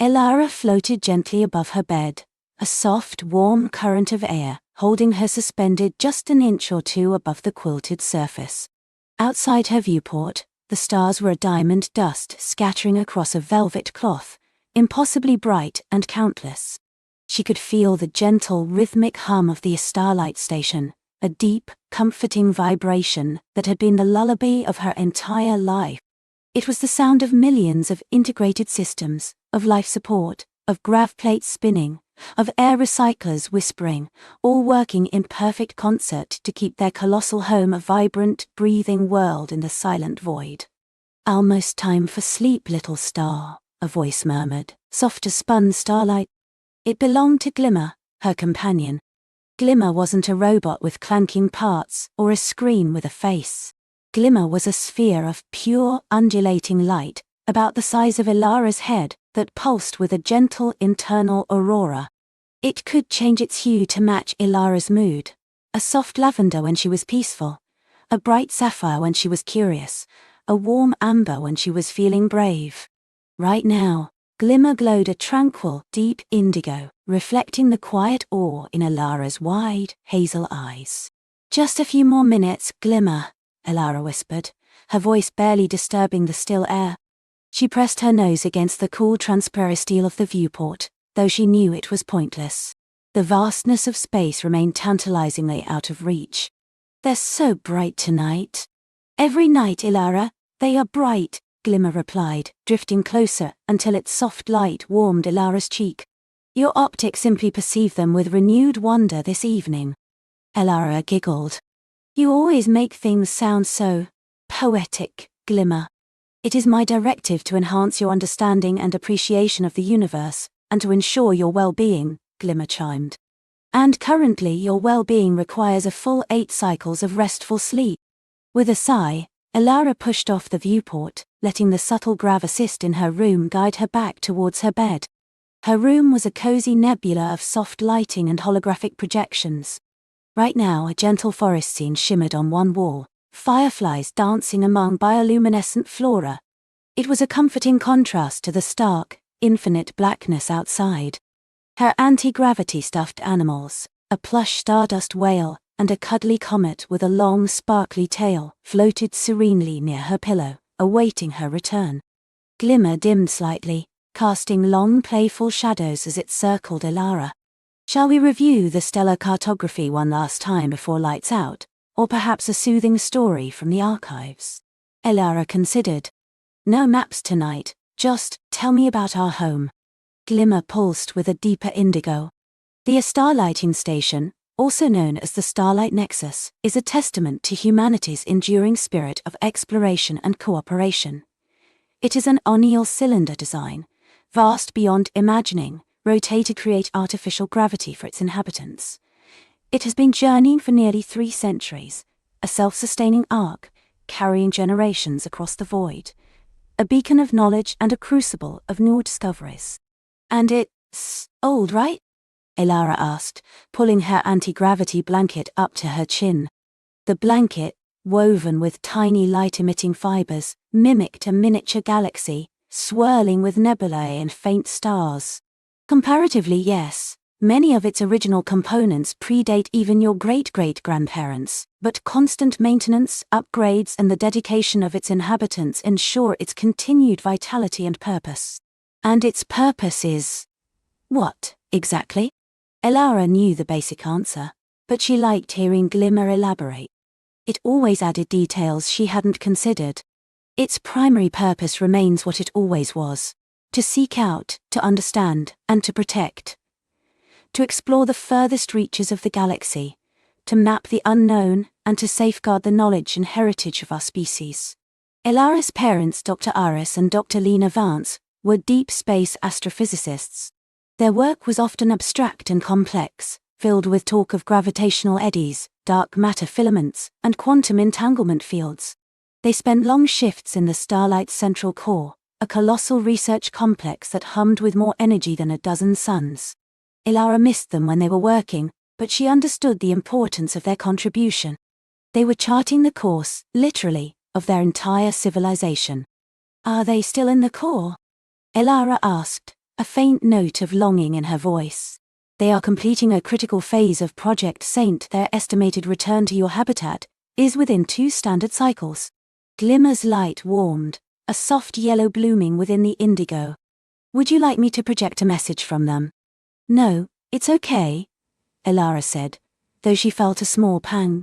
Elara floated gently above her bed, a soft, warm current of air holding her suspended just an inch or two above the quilted surface. Outside her viewport, the stars were a diamond dust scattering across a velvet cloth, impossibly bright and countless. She could feel the gentle, rhythmic hum of the starlight station, a deep, comforting vibration that had been the lullaby of her entire life. It was the sound of millions of integrated systems, of life support, of grav plates spinning, of air recyclers whispering, all working in perfect concert to keep their colossal home a vibrant, breathing world in the silent void. "Almost time for sleep, little star," a voice murmured, soft as spun starlight. It belonged to Glimmer, her companion. Glimmer wasn't a robot with clanking parts or a screen with a face. Glimmer was a sphere of pure, undulating light, about the size of Elara's head, that pulsed with a gentle internal aurora. It could change its hue to match Elara's mood, a soft lavender when she was peaceful, a bright sapphire when she was curious, a warm amber when she was feeling brave. Right now, Glimmer glowed a tranquil, deep indigo, reflecting the quiet awe in Elara's wide, hazel eyes. "Just a few more minutes, Glimmer," Elara whispered, her voice barely disturbing the still air. She pressed her nose against the cool transparent steel of the viewport, though she knew it was pointless. The vastness of space remained tantalizingly out of reach. "They're so bright tonight." "Every night, Elara, they are bright," Glimmer replied, drifting closer until its soft light warmed Elara's cheek. "Your optics simply perceive them with renewed wonder this evening." Elara giggled. "You always make things sound so poetic, Glimmer." "It is my directive to enhance your understanding and appreciation of the universe, and to ensure your well-being," Glimmer chimed. "And currently your well-being requires a full 8 cycles of restful sleep." With a sigh, Elara pushed off the viewport, letting the subtle grav assist in her room guide her back towards her bed. Her room was a cozy nebula of soft lighting and holographic projections. Right now, a gentle forest scene shimmered on one wall, fireflies dancing among bioluminescent flora. It was a comforting contrast to the stark, infinite blackness outside. Her anti-gravity stuffed animals, a plush stardust whale, and a cuddly comet with a long, sparkly tail, floated serenely near her pillow, awaiting her return. Glimmer dimmed slightly, casting long, playful shadows as it circled Elara. "Shall we review the stellar cartography one last time before lights out? Or perhaps a soothing story from the archives?" Elara considered. "No maps tonight, just tell me about our home." Glimmer pulsed with a deeper indigo. "The Starlighting Station, also known as the Starlight Nexus, is a testament to humanity's enduring spirit of exploration and cooperation. It is an onial cylinder design, vast beyond imagining, rotated to create artificial gravity for its inhabitants. It has been journeying for nearly 3 centuries, a self-sustaining arc, carrying generations across the void, a beacon of knowledge and a crucible of new discoveries." "And it's old, right?" Elara asked, pulling her anti-gravity blanket up to her chin. The blanket, woven with tiny light-emitting fibers, mimicked a miniature galaxy, swirling with nebulae and faint stars. "Comparatively, yes. Many of its original components predate even your great-great-grandparents, but constant maintenance, upgrades, and the dedication of its inhabitants ensure its continued vitality and purpose." "And its purpose is what, exactly?" Elara knew the basic answer, but she liked hearing Glimmer elaborate. It always added details she hadn't considered. "Its primary purpose remains what it always was: to seek out, to understand, and to protect. To explore the furthest reaches of the galaxy, to map the unknown, and to safeguard the knowledge and heritage of our species." Elara's parents, Dr. Aris and Dr. Lena Vance, were deep space astrophysicists. Their work was often abstract and complex, filled with talk of gravitational eddies, dark matter filaments, and quantum entanglement fields. They spent long shifts in the Starlight's central core, a colossal research complex that hummed with more energy than a dozen suns. Elara missed them when they were working, but she understood the importance of their contribution. They were charting the course, literally, of their entire civilization. "Are they still in the core?" Elara asked, a faint note of longing in her voice. "They are completing a critical phase of Project Saint. Their estimated return to your habitat is within 2 standard cycles." Glimmer's light warmed, a soft yellow blooming within the indigo. "Would you like me to project a message from them?" "No, it's okay," Elara said, though she felt a small pang.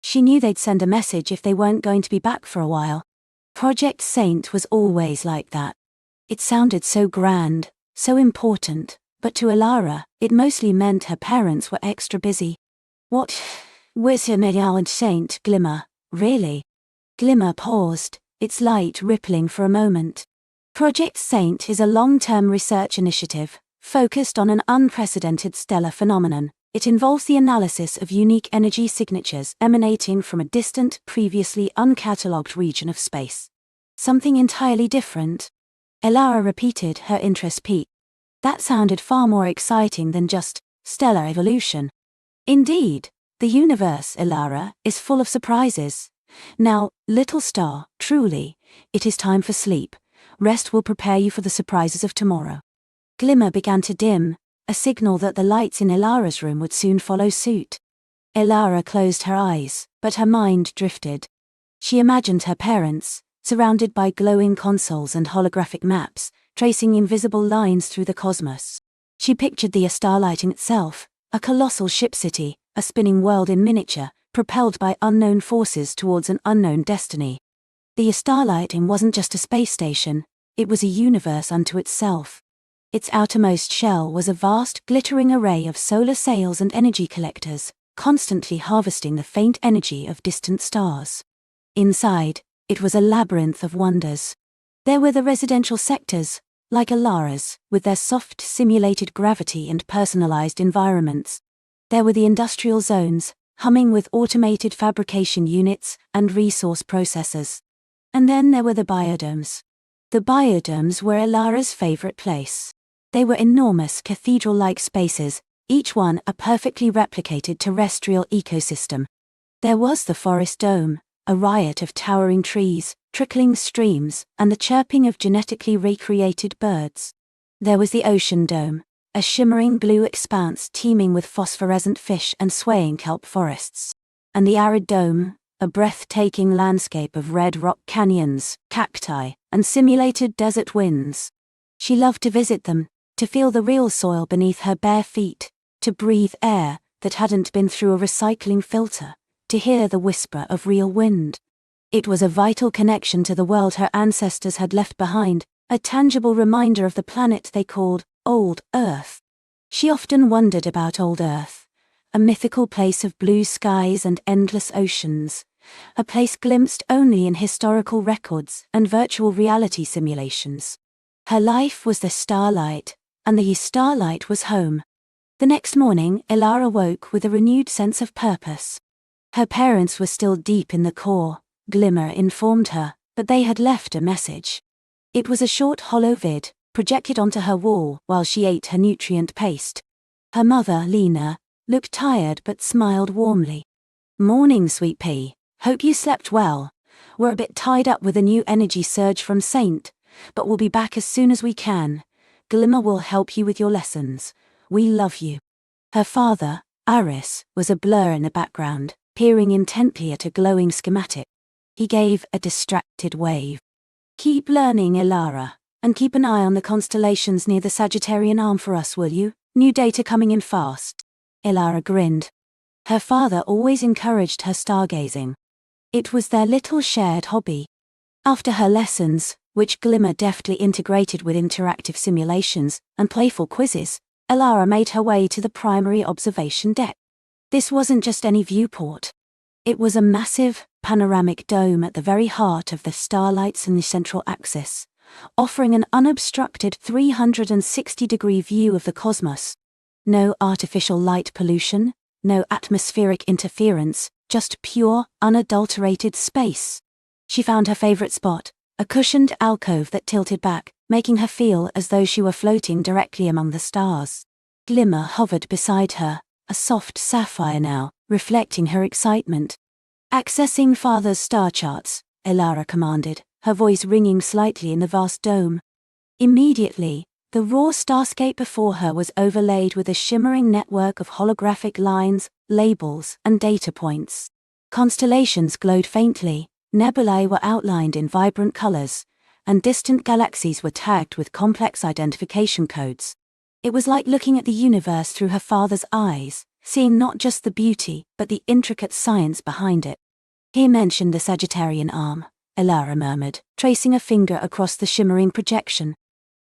She knew they'd send a message if they weren't going to be back for a while. Project Saint was always like that. It sounded so grand, so important, but to Elara, it mostly meant her parents were extra busy. "What? Where's your medial and Saint, Glimmer, really?" Glimmer paused, its light rippling for a moment. Project Saint is a long-term research initiative, focused on an unprecedented stellar phenomenon. It involves the analysis of unique energy signatures emanating from a distant, previously uncatalogued region of space. "Something entirely different?" Elara repeated, her interest peaked. That sounded far more exciting than just stellar evolution. "Indeed, the universe, Elara, is full of surprises. Now, little star, truly, it is time for sleep. Rest will prepare you for the surprises of tomorrow." Glimmer began to dim, a signal that the lights in Elara's room would soon follow suit. Elara closed her eyes, but her mind drifted. She imagined her parents, surrounded by glowing consoles and holographic maps, tracing invisible lines through the cosmos. She pictured the starlighting itself, a colossal ship city, a spinning world in miniature, propelled by unknown forces towards an unknown destiny. The starlighting wasn't just a space station, it was a universe unto itself. Its outermost shell was a vast, glittering array of solar sails and energy collectors, constantly harvesting the faint energy of distant stars. Inside, it was a labyrinth of wonders. There were the residential sectors, like Elara's, with their soft simulated gravity and personalized environments. There were the industrial zones, humming with automated fabrication units and resource processors. And then there were the biodomes. The biodomes were Elara's favorite place. They were enormous cathedral-like spaces, each one a perfectly replicated terrestrial ecosystem. There was the forest dome, a riot of towering trees, trickling streams, and the chirping of genetically recreated birds. There was the ocean dome, a shimmering blue expanse teeming with phosphorescent fish and swaying kelp forests. And the arid dome, a breathtaking landscape of red rock canyons, cacti, and simulated desert winds. She loved to visit them, to feel the real soil beneath her bare feet, to breathe air that hadn't been through a recycling filter, to hear the whisper of real wind. It was a vital connection to the world her ancestors had left behind, a tangible reminder of the planet they called Old Earth. She often wondered about Old Earth, a mythical place of blue skies and endless oceans, a place glimpsed only in historical records and virtual reality simulations. Her life was the starlight, and the starlight was home. The next morning, Elara woke with a renewed sense of purpose. Her parents were still deep in the core, Glimmer informed her, but they had left a message. It was a short hollow vid, projected onto her wall while she ate her nutrient paste. Her mother, Lena, looked tired but smiled warmly. "Morning, sweet pea. Hope you slept well. We're a bit tied up with a new energy surge from Saint, but we'll be back as soon as we can. Glimmer will help you with your lessons. We love you." Her father, Aris, was a blur in the background, peering intently at a glowing schematic. He gave a distracted wave. "Keep learning, Elara, and keep an eye on the constellations near the Sagittarian Arm for us, will you? New data coming in fast." Elara grinned. Her father always encouraged her stargazing. It was their little shared hobby. After her lessons, which Glimmer deftly integrated with interactive simulations and playful quizzes, Elara made her way to the primary observation deck. This wasn't just any viewport. It was a massive, panoramic dome at the very heart of the starlights in the central axis, offering an unobstructed 360-degree view of the cosmos. No artificial light pollution, no atmospheric interference, just pure, unadulterated space. She found her favorite spot, a cushioned alcove that tilted back, making her feel as though she were floating directly among the stars. Glimmer hovered beside her, a soft sapphire now, reflecting her excitement. "Accessing Father's star charts," Elara commanded, her voice ringing slightly in the vast dome. Immediately, The raw starscape before her was overlaid with a shimmering network of holographic lines, labels, and data points. Constellations glowed faintly, nebulae were outlined in vibrant colors, and distant galaxies were tagged with complex identification codes. It was like looking at the universe through her father's eyes, seeing not just the beauty, but the intricate science behind it. He mentioned the Sagittarian arm, Elara murmured, tracing a finger across the shimmering projection.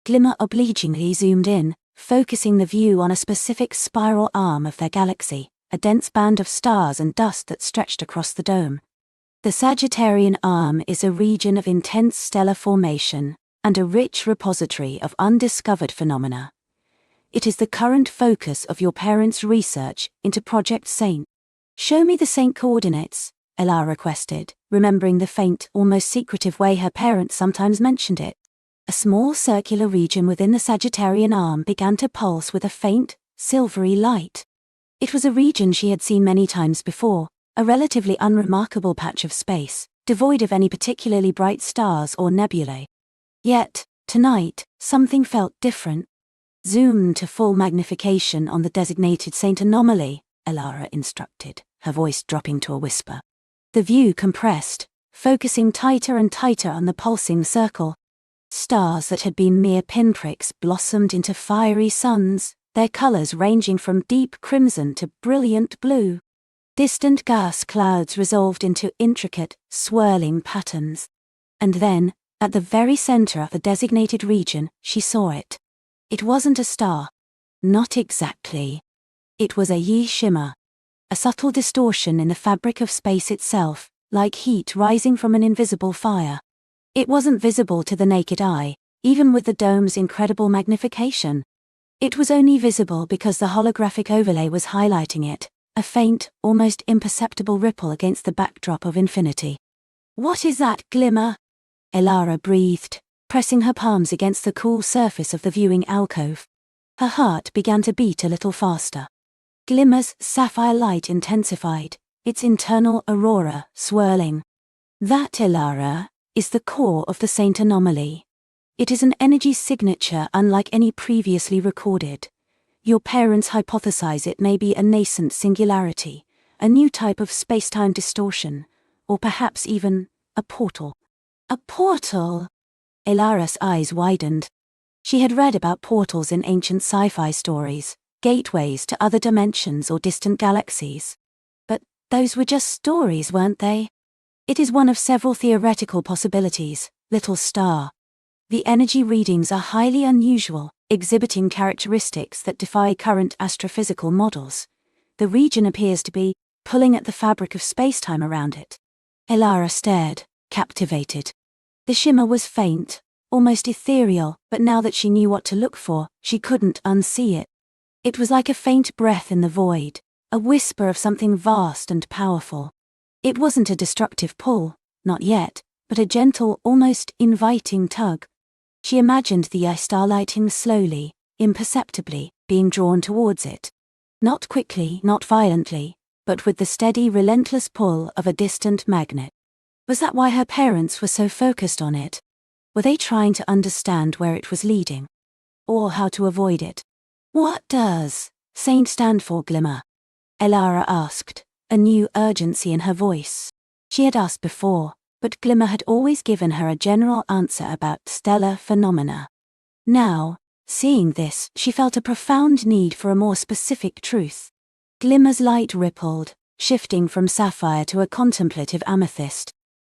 Glimmer obligingly zoomed in, focusing the view on a specific spiral arm of their galaxy, a dense band of stars and dust that stretched across the dome. The Sagittarian arm is a region of intense stellar formation, and a rich repository of undiscovered phenomena. It is the current focus of your parents' research into Project Saint. Show me the Saint coordinates, Elara requested, remembering the faint, almost secretive way her parents sometimes mentioned it. A small circular region within the Sagittarian arm began to pulse with a faint, silvery light. It was a region she had seen many times before, a relatively unremarkable patch of space, devoid of any particularly bright stars or nebulae. Yet, tonight, something felt different. Zoom to full magnification on the designated Saint anomaly, Elara instructed, her voice dropping to a whisper. The view compressed, focusing tighter and tighter on the pulsing circle. Stars that had been mere pinpricks blossomed into fiery suns, their colors ranging from deep crimson to brilliant blue. Distant gas clouds resolved into intricate, swirling patterns. And then, at the very center of the designated region, she saw it. It wasn't a star. Not exactly. It was a Yi shimmer. A subtle distortion in the fabric of space itself, like heat rising from an invisible fire. It wasn't visible to the naked eye, even with the dome's incredible magnification. It was only visible because the holographic overlay was highlighting it, a faint, almost imperceptible ripple against the backdrop of infinity. "What is that glimmer?" Elara breathed, pressing her palms against the cool surface of the viewing alcove. Her heart began to beat a little faster. Glimmer's sapphire light intensified, its internal aurora swirling. "That, Elara, is the core of the Saint anomaly. It is an energy signature unlike any previously recorded. Your parents hypothesize it may be a nascent singularity, a new type of space-time distortion, or perhaps even a portal." "A portal?" Elara's eyes widened. She had read about portals in ancient sci-fi stories, gateways to other dimensions or distant galaxies. But those were just stories, weren't they? "It is one of several theoretical possibilities, little star. The energy readings are highly unusual, exhibiting characteristics that defy current astrophysical models. The region appears to be pulling at the fabric of space-time around it." Elara stared, captivated. The shimmer was faint, almost ethereal, but now that she knew what to look for, she couldn't unsee it. It was like a faint breath in the void, a whisper of something vast and powerful. It wasn't a destructive pull, not yet, but a gentle, almost inviting tug. She imagined the starlighting slowly, imperceptibly, being drawn towards it. Not quickly, not violently, but with the steady, relentless pull of a distant magnet. Was that why her parents were so focused on it? Were they trying to understand where it was leading? Or how to avoid it? "What does Saint stand for, Glimmer?" Elara asked, a new urgency in her voice. She had asked before, but Glimmer had always given her a general answer about stellar phenomena. Now, seeing this, she felt a profound need for a more specific truth. Glimmer's light rippled, shifting from sapphire to a contemplative amethyst.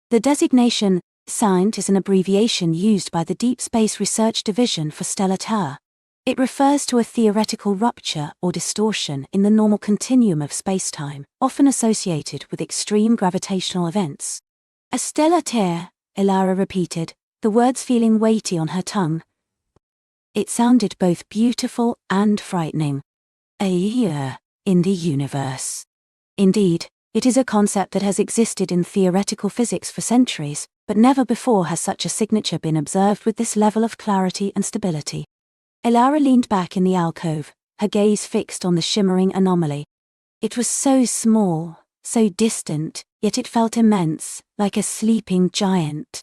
The designation Saint is an abbreviation used by the Deep Space Research Division for stellar tear. It refers to a theoretical rupture or distortion in the normal continuum of spacetime, often associated with extreme gravitational events. "A stellar tear," Elara repeated, the words feeling weighty on her tongue. It sounded both beautiful and frightening. "A year in the universe." Indeed, it is a concept that has existed in theoretical physics for centuries, but never before has such a signature been observed with this level of clarity and stability. Elara leaned back in the alcove, her gaze fixed on the shimmering anomaly. It was so small, so distant, yet it felt immense, like a sleeping giant.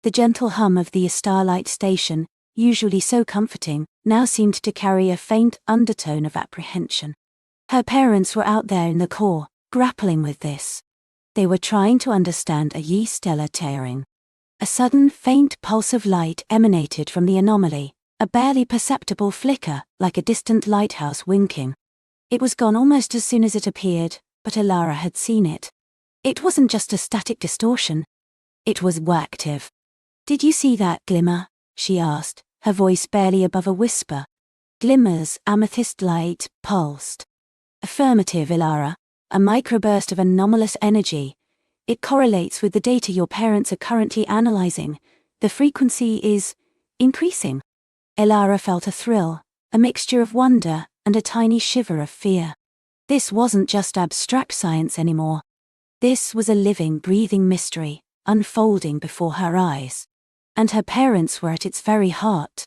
The gentle hum of the starlight station, usually so comforting, now seemed to carry a faint undertone of apprehension. Her parents were out there in the core, grappling with this. They were trying to understand a stellar tearing. A sudden faint pulse of light emanated from the anomaly, a barely perceptible flicker, like a distant lighthouse winking. It was gone almost as soon as it appeared, but Elara had seen it. It wasn't just a static distortion. It was active. "Did you see that glimmer?" she asked, her voice barely above a whisper. Glimmer's amethyst light pulsed. "Affirmative, Elara. A microburst of anomalous energy. It correlates with the data your parents are currently analyzing. The frequency is increasing." Elara felt a thrill, a mixture of wonder and a tiny shiver of fear. This wasn't just abstract science anymore. This was a living, breathing mystery, unfolding before her eyes. And her parents were at its very heart.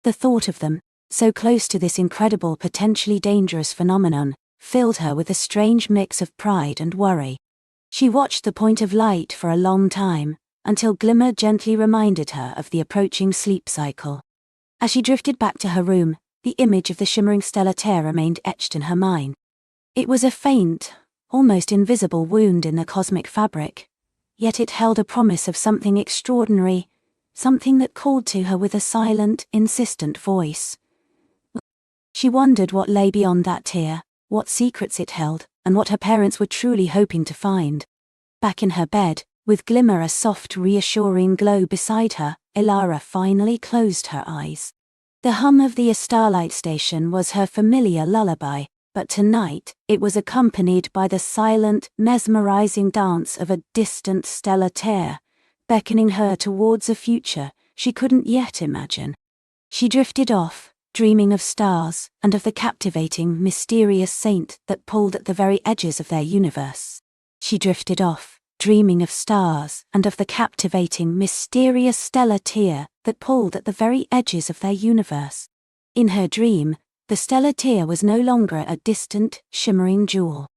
The thought of them, so close to this incredible, potentially dangerous phenomenon, filled her with a strange mix of pride and worry. She watched the point of light for a long time, until Glimmer gently reminded her of the approaching sleep cycle. As she drifted back to her room, the image of the shimmering stellar tear remained etched in her mind. It was a faint, almost invisible wound in the cosmic fabric, yet it held a promise of something extraordinary, something that called to her with a silent, insistent voice. She wondered what lay beyond that tear, what secrets it held, and what her parents were truly hoping to find. Back in her bed, with Glimmer a soft, reassuring glow beside her, Elara finally closed her eyes. The hum of the starlight station was her familiar lullaby, but tonight it was accompanied by the silent, mesmerizing dance of a distant stellar tear, beckoning her towards a future she couldn't yet imagine. She drifted off, dreaming of stars and of the captivating, mysterious saint that pulled at the very edges of their universe. She drifted off, dreaming of stars and of the captivating, mysterious stellar tear that pulled at the very edges of their universe. In her dream, the stellar tear was no longer a distant, shimmering jewel.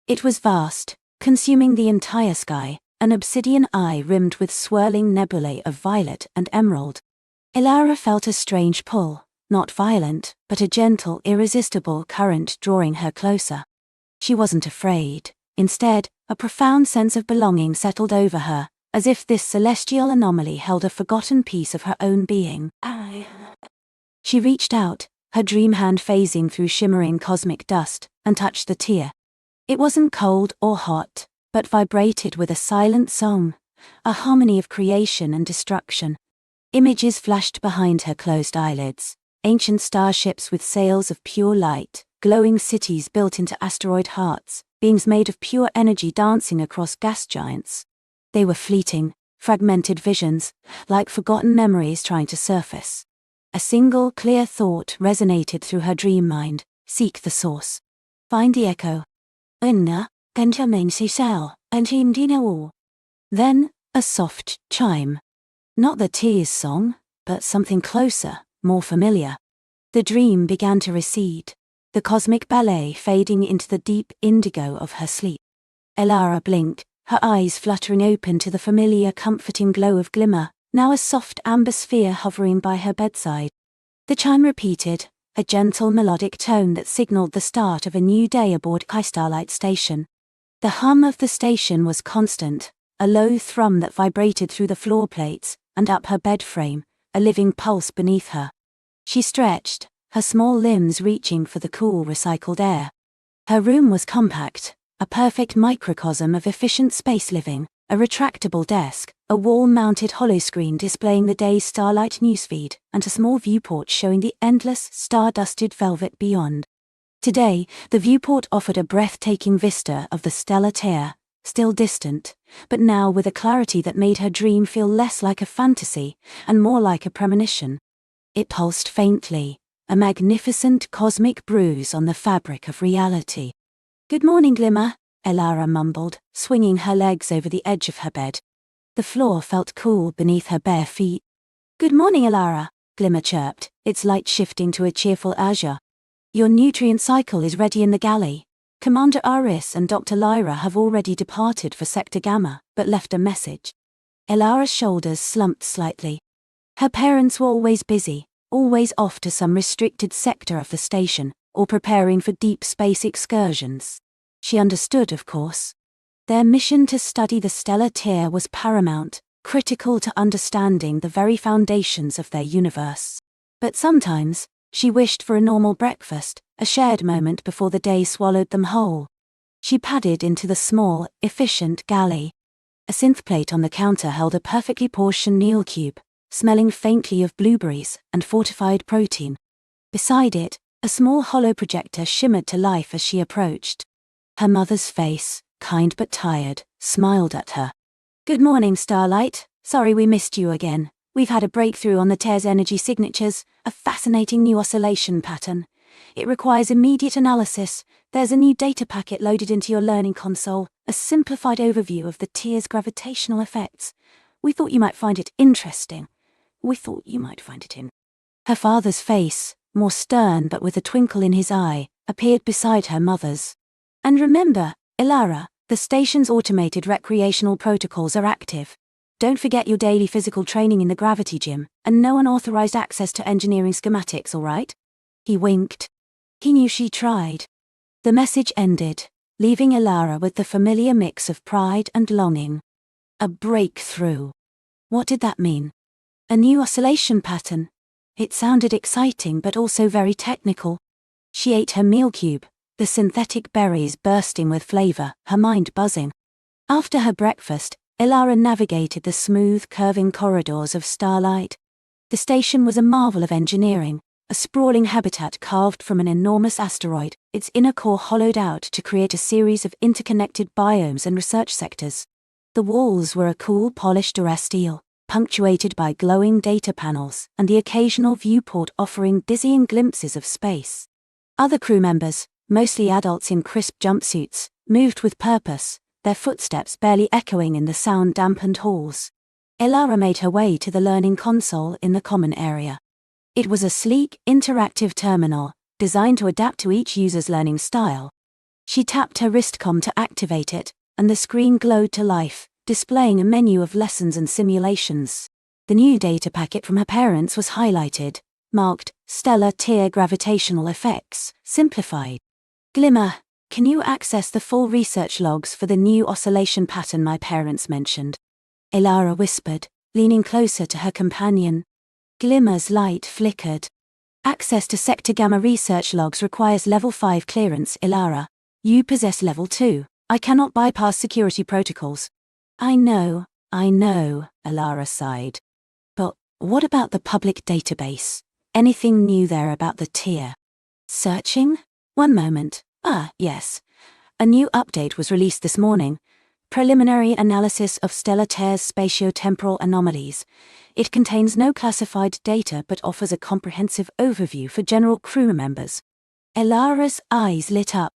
It was vast, consuming the entire sky, an obsidian eye rimmed with swirling nebulae of violet and emerald. Elara felt a strange pull, not violent, but a gentle, irresistible current drawing her closer. She wasn't afraid. Instead, a profound sense of belonging settled over her, as if this celestial anomaly held a forgotten piece of her own being. She reached out, her dream hand phasing through shimmering cosmic dust, and touched the tear. It wasn't cold or hot, but vibrated with a silent song, a harmony of creation and destruction. Images flashed behind her closed eyelids. Ancient starships with sails of pure light, glowing cities built into asteroid hearts, beings made of pure energy dancing across gas giants. They were fleeting, fragmented visions, like forgotten memories trying to surface. A single clear thought resonated through her dream mind: seek the source. Find the echo. Then, a soft chime. Not the tear's song, but something closer, more familiar. The dream began to recede, the cosmic ballet fading into the deep indigo of her sleep. Elara blinked, her eyes fluttering open to the familiar comforting glow of Glimmer, now a soft amber sphere hovering by her bedside. The chime repeated, a gentle melodic tone that signaled the start of a new day aboard Starlight Station. The hum of the station was constant, a low thrum that vibrated through the floor plates and up her bed frame, a living pulse beneath her. She stretched, her small limbs reaching for the cool, recycled air. Her room was compact, a perfect microcosm of efficient space living, a retractable desk, a wall-mounted holoscreen displaying the day's starlight newsfeed, and a small viewport showing the endless, star-dusted velvet beyond. Today, the viewport offered a breathtaking vista of the stellar tear, still distant, but now with a clarity that made her dream feel less like a fantasy and more like a premonition. It pulsed faintly, a magnificent cosmic bruise on the fabric of reality. "Good morning, Glimmer," Elara mumbled, swinging her legs over the edge of her bed. The floor felt cool beneath her bare feet. "Good morning, Elara," Glimmer chirped, its light shifting to a cheerful azure. "Your nutrient cycle is ready in the galley. Commander Aris and Dr. Lyra have already departed for Sector Gamma, but left a message." Elara's shoulders slumped slightly. Her parents were always busy, always off to some restricted sector of the station, or preparing for deep space excursions. She understood, of course. Their mission to study the stellar tier was paramount, critical to understanding the very foundations of their universe. But sometimes, she wished for a normal breakfast, a shared moment before the day swallowed them whole. She padded into the small, efficient galley. A synth plate on the counter held a perfectly portioned meal cube, smelling faintly of blueberries and fortified protein. Beside it, a small hollow projector shimmered to life as she approached. Her mother's face, kind but tired, smiled at her. "Good morning, Starlight. Sorry we missed you again. We've had a breakthrough on the TER's energy signatures, a fascinating new oscillation pattern. It requires immediate analysis. There's a new data packet loaded into your learning console, a simplified overview of the TER's gravitational effects. We thought you might find it interesting. Her father's face, more stern but with a twinkle in his eye, appeared beside her mother's. "And remember, Elara, the station's automated recreational protocols are active. Don't forget your daily physical training in the gravity gym, and no unauthorized access to engineering schematics, all right?" He winked. He knew she tried. The message ended, leaving Elara with the familiar mix of pride and longing. A breakthrough. What did that mean? A new oscillation pattern. It sounded exciting but also very technical. She ate her meal cube, the synthetic berries bursting with flavor, her mind buzzing. After her breakfast, Elara navigated the smooth, curving corridors of Starlight. The station was a marvel of engineering, a sprawling habitat carved from an enormous asteroid, its inner core hollowed out to create a series of interconnected biomes and research sectors. The walls were a cool, polished steel, punctuated by glowing data panels and the occasional viewport offering dizzying glimpses of space. Other crew members, mostly adults in crisp jumpsuits, moved with purpose, their footsteps barely echoing in the sound-dampened halls. Elara made her way to the learning console in the common area. It was a sleek, interactive terminal, designed to adapt to each user's learning style. She tapped her wristcom to activate it, and the screen glowed to life, displaying a menu of lessons and simulations. The new data packet from her parents was highlighted, marked Stellar Tier Gravitational Effects, Simplified. "Glimmer, can you access the full research logs for the new oscillation pattern my parents mentioned?" Elara whispered, leaning closer to her companion. Glimmer's light flickered. "Access to Sector Gamma research logs requires Level 5 clearance, Elara. You possess Level 2. I cannot bypass security protocols." I know, Elara sighed. "But what about the public database? Anything new there about the tier?" "Searching? One moment. Yes. A new update was released this morning. Preliminary analysis of stellar tiers' spatio-temporal anomalies. It contains no classified data but offers a comprehensive overview for general crew members." Elara's eyes lit up.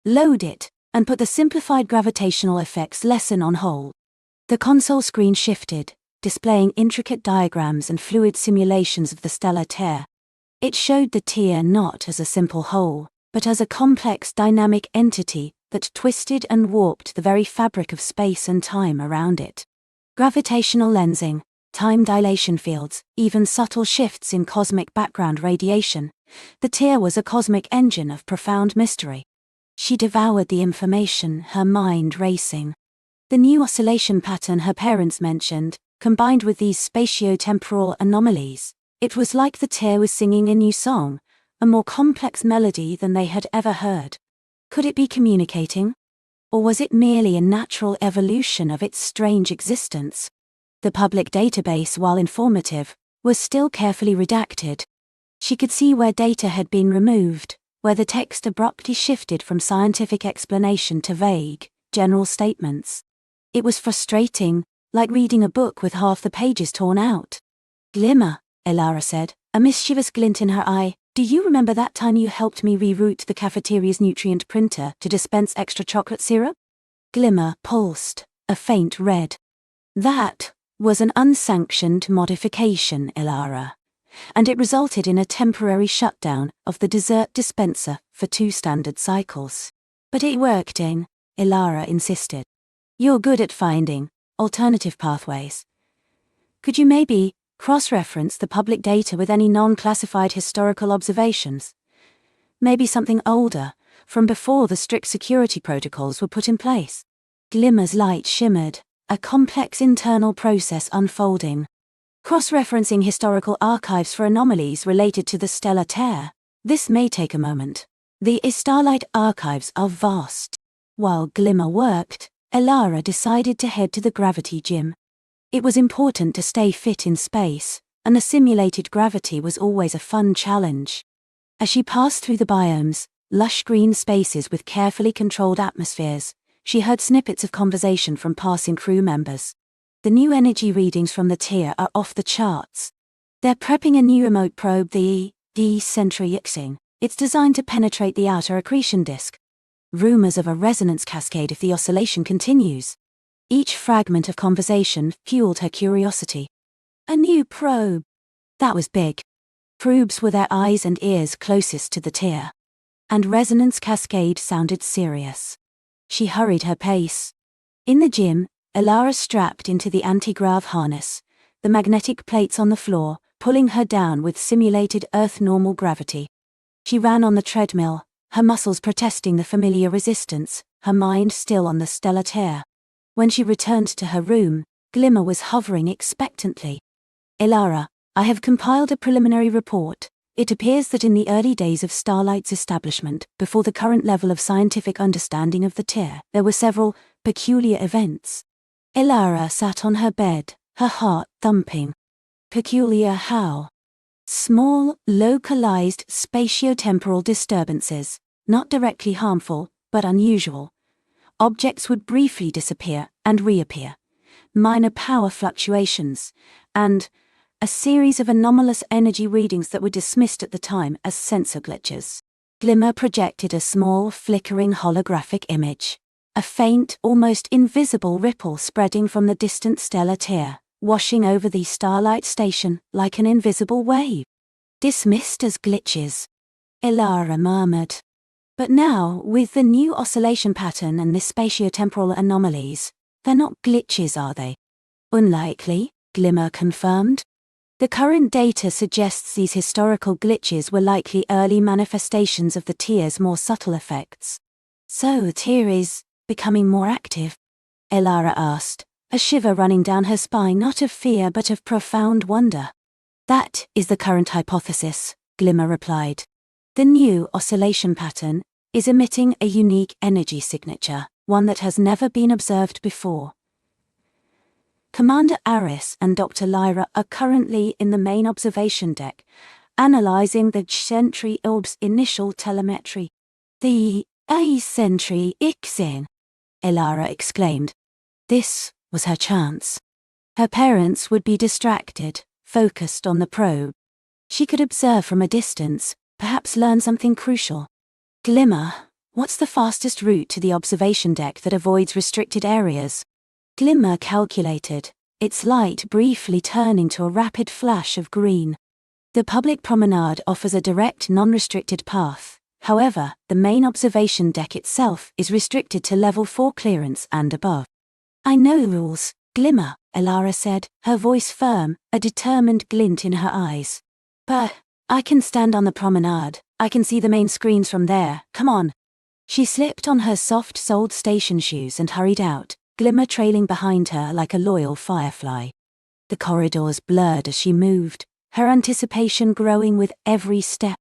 "Load it, and put the simplified gravitational effects lesson on hold." The console screen shifted, displaying intricate diagrams and fluid simulations of the stellar tier. It showed the tier not as a simple whole, but as a complex dynamic entity that twisted and warped the very fabric of space and time around it. Gravitational lensing, time dilation fields, even subtle shifts in cosmic background radiation. The tier was a cosmic engine of profound mystery. She devoured the information, her mind racing. The new oscillation pattern her parents mentioned, combined with these spatio-temporal anomalies, it was like the tier was singing a new song, a more complex melody than they had ever heard. Could it be communicating? Or was it merely a natural evolution of its strange existence? The public database, while informative, was still carefully redacted. She could see where data had been removed, where the text abruptly shifted from scientific explanation to vague, general statements. It was frustrating, like reading a book with half the pages torn out. "Glimmer," Elara said, a mischievous glint in her eye, "do you remember that time you helped me reroute the cafeteria's nutrient printer to dispense extra chocolate syrup?" Glimmer pulsed, a faint red. "That was an unsanctioned modification, Elara, and it resulted in a temporary shutdown of the dessert dispenser for 2 standard cycles. But it worked Elara insisted. "You're good at finding alternative pathways. Could you maybe Cross-reference the public data with any non-classified historical observations. Maybe something older, from before the strict security protocols were put in place. Glimmer's light shimmered, a complex internal process unfolding. Cross-referencing historical archives for anomalies related to the stellar tear. This may take a moment. The Starlight archives are vast. While Glimmer worked, Elara decided to head to the gravity gym. It was important to stay fit in space, and the simulated gravity was always a fun challenge. As she passed through the biomes, lush green spaces with carefully controlled atmospheres, she heard snippets of conversation from passing crew members. The new energy readings from the tier are off the charts. They're prepping a new remote probe, the Centrixing. It's designed to penetrate the outer accretion disk. Rumors of a resonance cascade if the oscillation continues. Each fragment of conversation fueled her curiosity. A new probe. That was big. Probes were their eyes and ears closest to the tier. And resonance cascade sounded serious. She hurried her pace. In the gym, Elara strapped into the anti-grav harness, the magnetic plates on the floor, pulling her down with simulated Earth-normal gravity. She ran on the treadmill, her muscles protesting the familiar resistance, her mind still on the stellar tear. When she returned to her room, Glimmer was hovering expectantly. Elara, I have compiled a preliminary report. It appears that in the early days of Starlight's establishment, before the current level of scientific understanding of the tier, there were several peculiar events. Elara sat on her bed, her heart thumping. Peculiar how? Small, localized spatiotemporal disturbances, not directly harmful, but unusual. Objects would briefly disappear and reappear. Minor power fluctuations, and a series of anomalous energy readings that were dismissed at the time as sensor glitches. Glimmer projected a small, flickering holographic image. A faint, almost invisible ripple spreading from the distant stellar tier, washing over the Starlight station like an invisible wave. Dismissed as glitches. Elara murmured. But now, with the new oscillation pattern and the spatiotemporal anomalies, they're not glitches, are they? Unlikely, Glimmer confirmed. The current data suggests these historical glitches were likely early manifestations of the tier's more subtle effects. So the tier is becoming more active? Elara asked, a shiver running down her spine, not of fear but of profound wonder. That is the current hypothesis, Glimmer replied. The new oscillation pattern is emitting a unique energy signature, one that has never been observed before. Commander Aris and Dr. Lyra are currently in the main observation deck, analyzing the Centrixing's initial telemetry. The Centrixing, Elara exclaimed. This was her chance. Her parents would be distracted, focused on the probe. She could observe from a distance, perhaps learn something crucial. Glimmer, what's the fastest route to the observation deck that avoids restricted areas? Glimmer calculated, its light briefly turning to a rapid flash of green. The public promenade offers a direct, non-restricted path. However, the main observation deck itself is restricted to level 4 clearance and above. I know the rules, Glimmer, Elara said, her voice firm, a determined glint in her eyes. But I can stand on the promenade. I can see the main screens from there. Come on. She slipped on her soft-soled station shoes and hurried out, Glimmer trailing behind her like a loyal firefly. The corridors blurred as she moved, her anticipation growing with every step.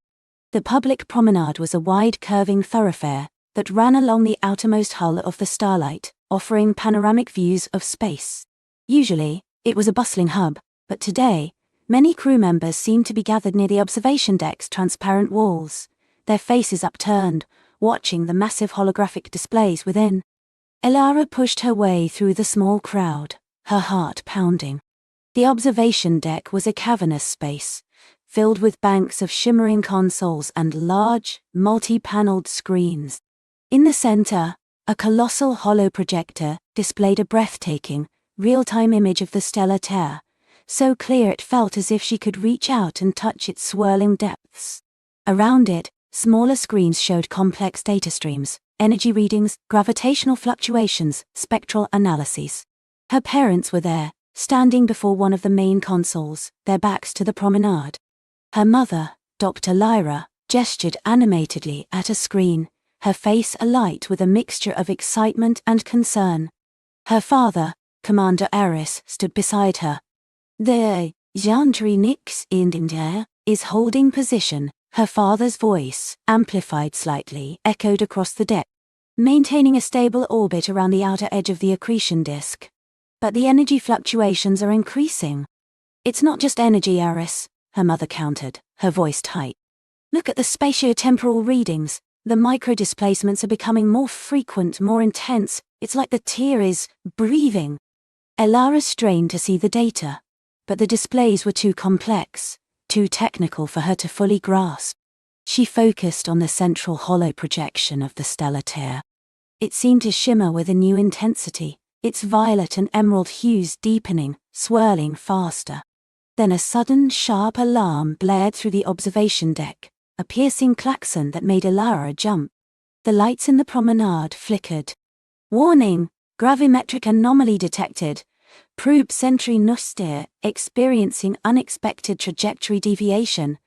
The public promenade was a wide curving thoroughfare that ran along the outermost hull of the Starlight, offering panoramic views of space. Usually, it was a bustling hub, but today, many crew members seemed to be gathered near the observation deck's transparent walls, their faces upturned, watching the massive holographic displays within. Elara pushed her way through the small crowd, her heart pounding. The observation deck was a cavernous space, filled with banks of shimmering consoles and large, multi-paneled screens. In the center, a colossal hollow projector displayed a breathtaking, real-time image of the stellar tear, so clear it felt as if she could reach out and touch its swirling depths. Around it, smaller screens showed complex data streams, energy readings, gravitational fluctuations, spectral analyses. Her parents were there, standing before one of the main consoles, their backs to the promenade. Her mother, Dr. Lyra, gestured animatedly at a screen, her face alight with a mixture of excitement and concern. Her father, Commander Eris, stood beside her. The Gentrix in India is holding position, her father's voice, amplified slightly, echoed across the deck. Maintaining a stable orbit around the outer edge of the accretion disk. But the energy fluctuations are increasing. It's not just energy, Eris, her mother countered, her voice tight. Look at the spatiotemporal readings. The microdisplacements are becoming more frequent, more intense. It's like the tear is breathing. Elara strained to see the data, but the displays were too complex, too technical for her to fully grasp. She focused on the central hollow projection of the stellar tear. It seemed to shimmer with a new intensity, its violet and emerald hues deepening, swirling faster. Then a sudden, sharp alarm blared through the observation deck, a piercing klaxon that made Elara jump. The lights in the promenade flickered. Warning! Gravimetric anomaly detected. Probe Sentry Nuster experiencing unexpected trajectory deviation.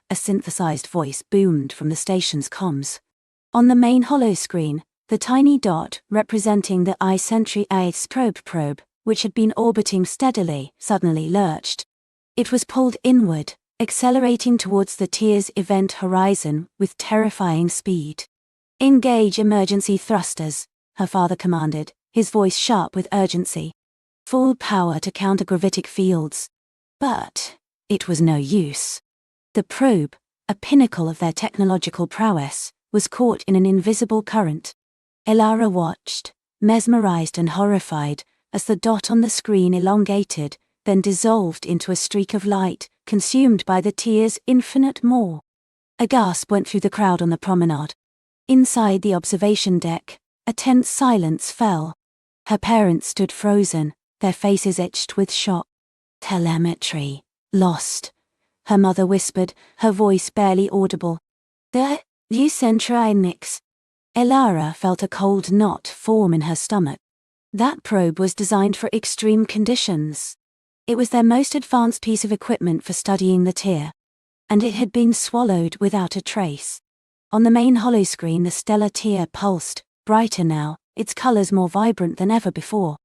A synthesized voice boomed from the station's comms. On the main holoscreen, the tiny dot representing the I-Sentry ACE probe, which had been orbiting steadily, suddenly lurched. It was pulled inward, accelerating towards the tear's event horizon with terrifying speed. Engage emergency thrusters, her father commanded, his voice sharp with urgency. Full power to counter gravitic fields. But it was no use. The probe, a pinnacle of their technological prowess, was caught in an invisible current. Elara watched, mesmerized and horrified, as the dot on the screen elongated, then dissolved into a streak of light, consumed by the tear's infinite maw. A gasp went through the crowd on the promenade. Inside the observation deck, a tense silence fell. Her parents stood frozen, their faces etched with shock. Telemetry. Lost. Her mother whispered, her voice barely audible. The Eucentrinics. Elara felt a cold knot form in her stomach. That probe was designed for extreme conditions. It was their most advanced piece of equipment for studying the tear. And it had been swallowed without a trace. On the main holoscreen the stellar tear pulsed, brighter now, its colors more vibrant than ever before.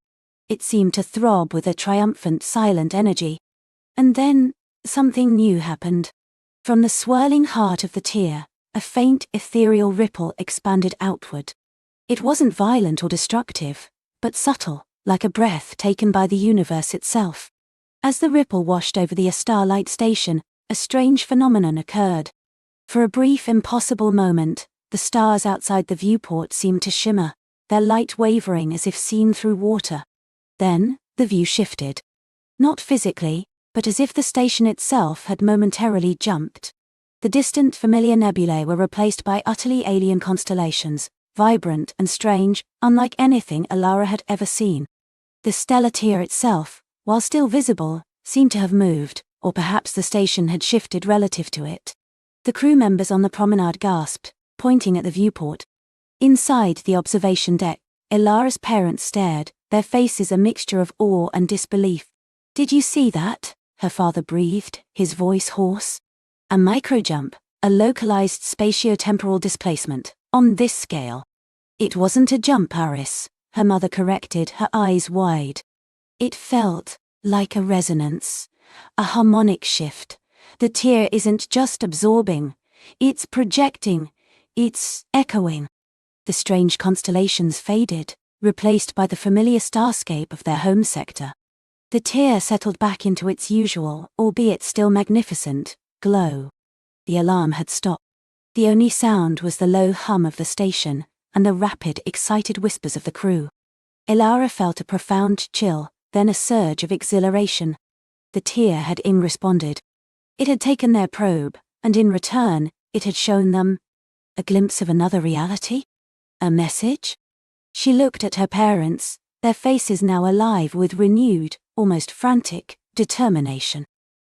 It seemed to throb with a triumphant, silent energy. And then, something new happened. From the swirling heart of the tear, a faint, ethereal ripple expanded outward. It wasn't violent or destructive, but subtle, like a breath taken by the universe itself. As the ripple washed over the starlight station, a strange phenomenon occurred. For a brief, impossible moment, the stars outside the viewport seemed to shimmer, their light wavering as if seen through water. Then, the view shifted. Not physically, but as if the station itself had momentarily jumped. The distant, familiar nebulae were replaced by utterly alien constellations, vibrant and strange, unlike anything Elara had ever seen. The stellar tear itself, while still visible, seemed to have moved, or perhaps the station had shifted relative to it. The crew members on the promenade gasped, pointing at the viewport. Inside the observation deck, Elara's parents stared, their faces a mixture of awe and disbelief. "Did you see that?" her father breathed, his voice hoarse. "A microjump, a localized spatiotemporal displacement, on this scale." "It wasn't a jump, Aris," her mother corrected, her eyes wide. "It felt like a resonance, a harmonic shift. The tear isn't just absorbing, it's projecting, it's echoing." The strange constellations faded, replaced by the familiar starscape of their home sector. The tear settled back into its usual, albeit still magnificent, glow. The alarm had stopped. The only sound was the low hum of the station, and the rapid, excited whispers of the crew. Elara felt a profound chill, then a surge of exhilaration. The tear had responded. It had taken their probe, and in return, it had shown them a glimpse of another reality? A message? She looked at her parents, their faces now alive with renewed, almost frantic, determination.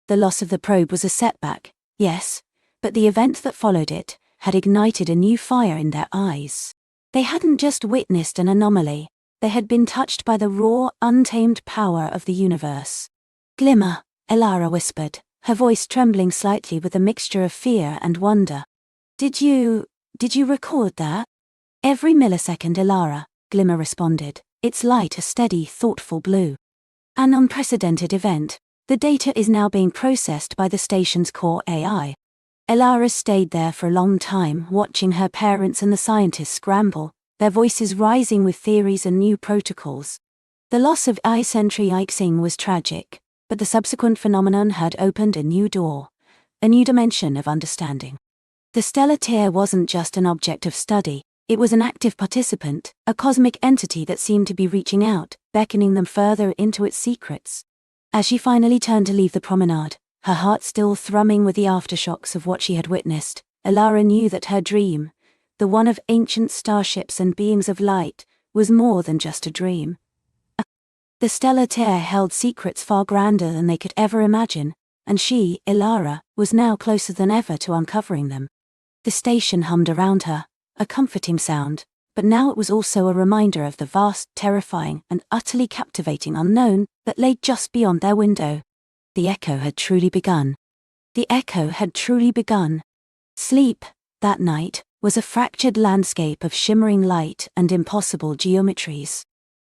The loss of the probe was a setback, yes, but the event that followed it had ignited a new fire in their eyes. They hadn't just witnessed an anomaly, They had been touched by the raw, untamed power of the universe. "Glimmer," Elara whispered, her voice trembling slightly with a mixture of fear and wonder. Did you record that?" "Every millisecond, Elara," Glimmer responded, its light a steady, thoughtful blue. "An unprecedented event. The data is now being processed by the station's core AI." Elara stayed there for a long time, watching her parents and the scientists scramble, their voices rising with theories and new protocols. The loss of I-Sentry Ixing was tragic, but the subsequent phenomenon had opened a new door, a new dimension of understanding. The stellar tear wasn't just an object of study, it was an active participant, a cosmic entity that seemed to be reaching out, beckoning them further into its secrets. As she finally turned to leave the promenade, her heart still thrumming with the aftershocks of what she had witnessed, Elara knew that her dream, the one of ancient starships and beings of light, was more than just a dream. The stellar tear held secrets far grander than they could ever imagine, and she, Elara, was now closer than ever to uncovering them. The station hummed around her, a comforting sound, but now it was also a reminder of the vast, terrifying, and utterly captivating unknown that lay just beyond their window. The echo had truly begun. The echo had truly begun. Sleep, that night, was a fractured landscape of shimmering light and impossible geometries.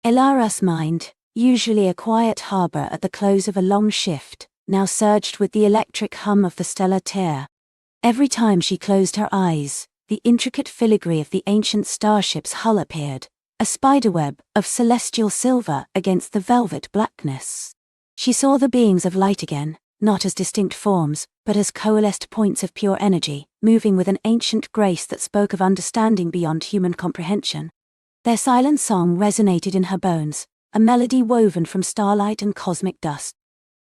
Elara's mind, usually a quiet harbor at the close of a long shift, now surged with the electric hum of the stellar tear. Every time she closed her eyes, the intricate filigree of the ancient starship's hull appeared, a spiderweb of celestial silver against the velvet blackness. She saw the beings of light again, not as distinct forms, but as coalesced points of pure energy, moving with an ancient grace that spoke of understanding beyond human comprehension. Their silent song resonated in her bones, a melody woven from starlight and cosmic dust.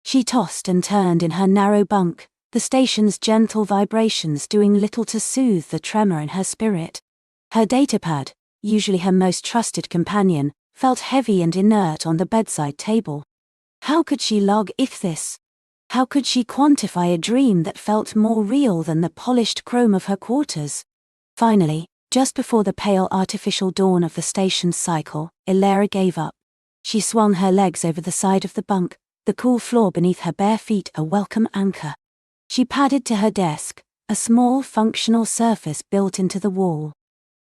She tossed and turned in her narrow bunk, the station's gentle vibrations doing little to soothe the tremor in her spirit. Her datapad, usually her most trusted companion, felt heavy and inert on the bedside table. How could she log this? How could she quantify a dream that felt more real than the polished chrome of her quarters? Finally, just before the pale artificial dawn of the station's cycle, Elara gave up. She swung her legs over the side of the bunk, the cool floor beneath her bare feet a welcome anchor. She padded to her desk, a small functional surface built into the wall.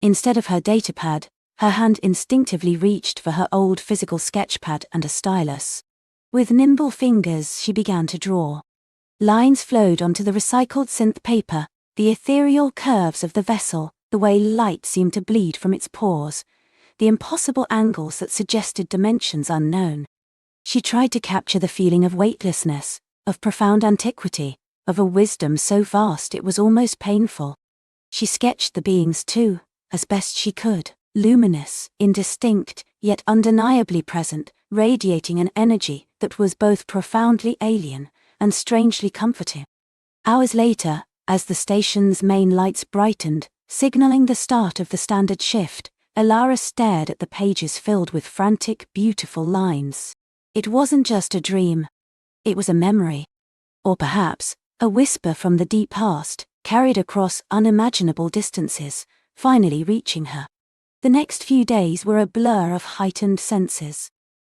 Instead of her datapad, her hand instinctively reached for her old physical sketchpad and a stylus. With nimble fingers she began to draw. Lines flowed onto the recycled synth paper, the ethereal curves of the vessel, the way light seemed to bleed from its pores, the impossible angles that suggested dimensions unknown. She tried to capture the feeling of weightlessness, of profound antiquity, of a wisdom so vast it was almost painful. She sketched the beings too, as best she could, luminous, indistinct, yet undeniably present, radiating an energy that was both profoundly alien and strangely comforting. Hours later, as the station's main lights brightened, signaling the start of the standard shift, Elara stared at the pages filled with frantic, beautiful lines. It wasn't just a dream. It was a memory. Or perhaps, a whisper from the deep past, carried across unimaginable distances, finally reaching her. The next few days were a blur of heightened senses.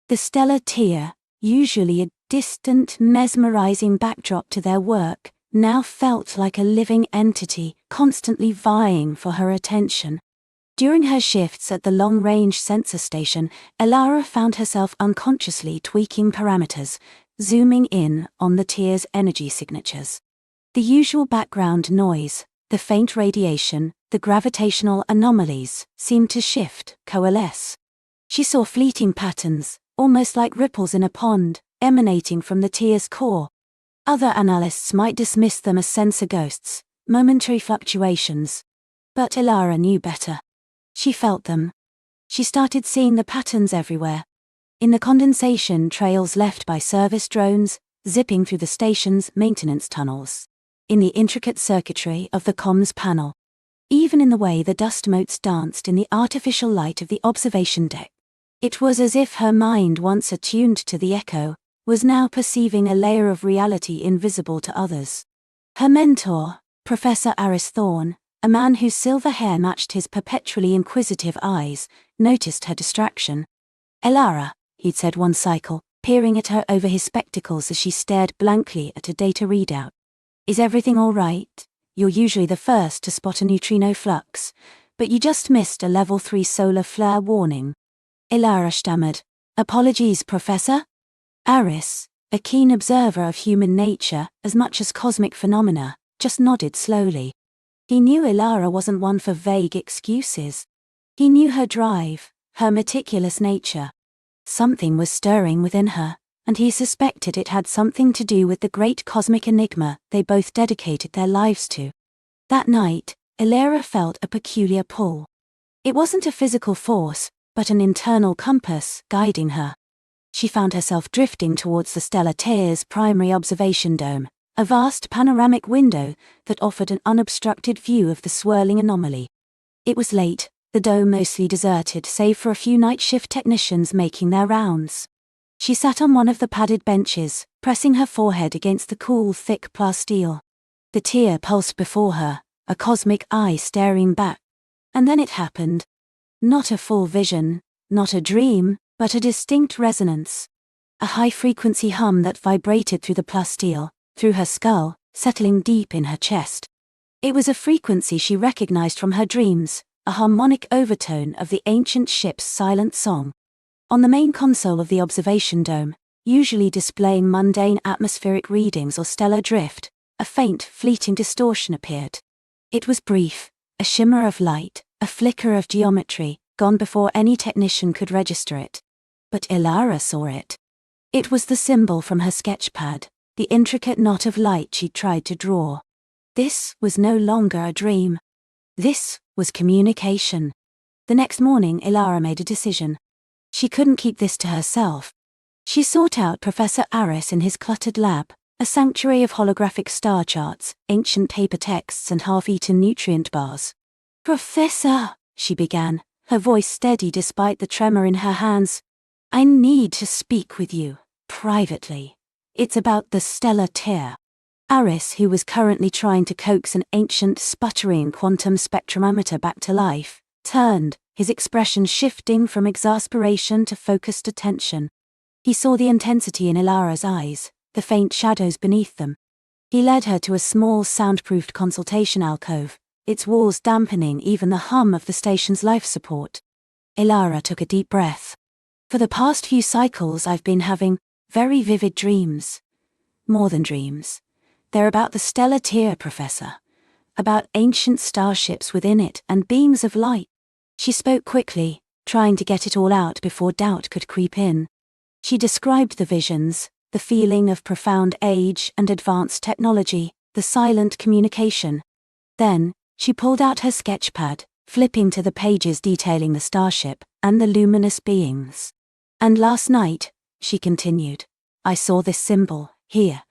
The stellar tear, usually a distant, mesmerizing backdrop to their work, now felt like a living entity, constantly vying for her attention. During her shifts at the long-range sensor station, Elara found herself unconsciously tweaking parameters, zooming in on the tear's energy signatures. The usual background noise, the faint radiation, the gravitational anomalies, seemed to shift, coalesce. She saw fleeting patterns, almost like ripples in a pond, emanating from the tear's core. Other analysts might dismiss them as sensor ghosts, momentary fluctuations. But Elara knew better. She felt them. She started seeing the patterns everywhere. In the condensation trails left by service drones, zipping through the station's maintenance tunnels. In the intricate circuitry of the comms panel. Even in the way the dust motes danced in the artificial light of the observation deck. It was as if her mind, once attuned to the echo, was now perceiving a layer of reality invisible to others. Her mentor, Professor Aris Thorne, a man whose silver hair matched his perpetually inquisitive eyes, noticed her distraction. Elara, he'd said one cycle, peering at her over his spectacles as she stared blankly at a data readout. Is everything all right? You're usually the first to spot a neutrino flux, but you just missed a level 3 solar flare warning. Elara stammered. Apologies, Professor? Aris, a keen observer of human nature as much as cosmic phenomena, just nodded slowly. He knew Elara wasn't one for vague excuses. He knew her drive, her meticulous nature. Something was stirring within her, and he suspected it had something to do with the great cosmic enigma they both dedicated their lives to. That night, Elara felt a peculiar pull. It wasn't a physical force, but an internal compass guiding her. She found herself drifting towards the stellar Tears primary observation dome, a vast panoramic window that offered an unobstructed view of the swirling anomaly. It was late, the dome mostly deserted save for a few night shift technicians making their rounds. She sat on one of the padded benches, pressing her forehead against the cool, thick plasteel. The tear pulsed before her, a cosmic eye staring back. And then it happened. Not a full vision, not a dream, but a distinct resonance. A high-frequency hum that vibrated through the plasteel, through her skull, settling deep in her chest. It was a frequency she recognized from her dreams, a harmonic overtone of the ancient ship's silent song. On the main console of the observation dome, usually displaying mundane atmospheric readings or stellar drift, a faint, fleeting distortion appeared. It was brief, a shimmer of light, a flicker of geometry, gone before any technician could register it. But Elara saw it. It was the symbol from her sketchpad, the intricate knot of light she'd tried to draw. This was no longer a dream. This was communication. The next morning, Elara made a decision. She couldn't keep this to herself. She sought out Professor Aris in his cluttered lab, a sanctuary of holographic star charts, ancient paper texts and half-eaten nutrient bars. Professor, she began, her voice steady despite the tremor in her hands. I need to speak with you, privately. It's about the stellar tear. Aris, who was currently trying to coax an ancient, sputtering quantum spectrometer back to life, turned, his expression shifting from exasperation to focused attention. He saw the intensity in Elara's eyes, the faint shadows beneath them. He led her to a small soundproofed consultation alcove, its walls dampening even the hum of the station's life support. Elara took a deep breath. For the past few cycles I've been having very vivid dreams. More than dreams. They're about the stellar tear, Professor. About ancient starships within it and beams of light. She spoke quickly, trying to get it all out before doubt could creep in. She described the visions, the feeling of profound age and advanced technology, the silent communication. Then, she pulled out her sketchpad, flipping to the pages detailing the starship and the luminous beings. And last night, she continued, I saw this symbol, here.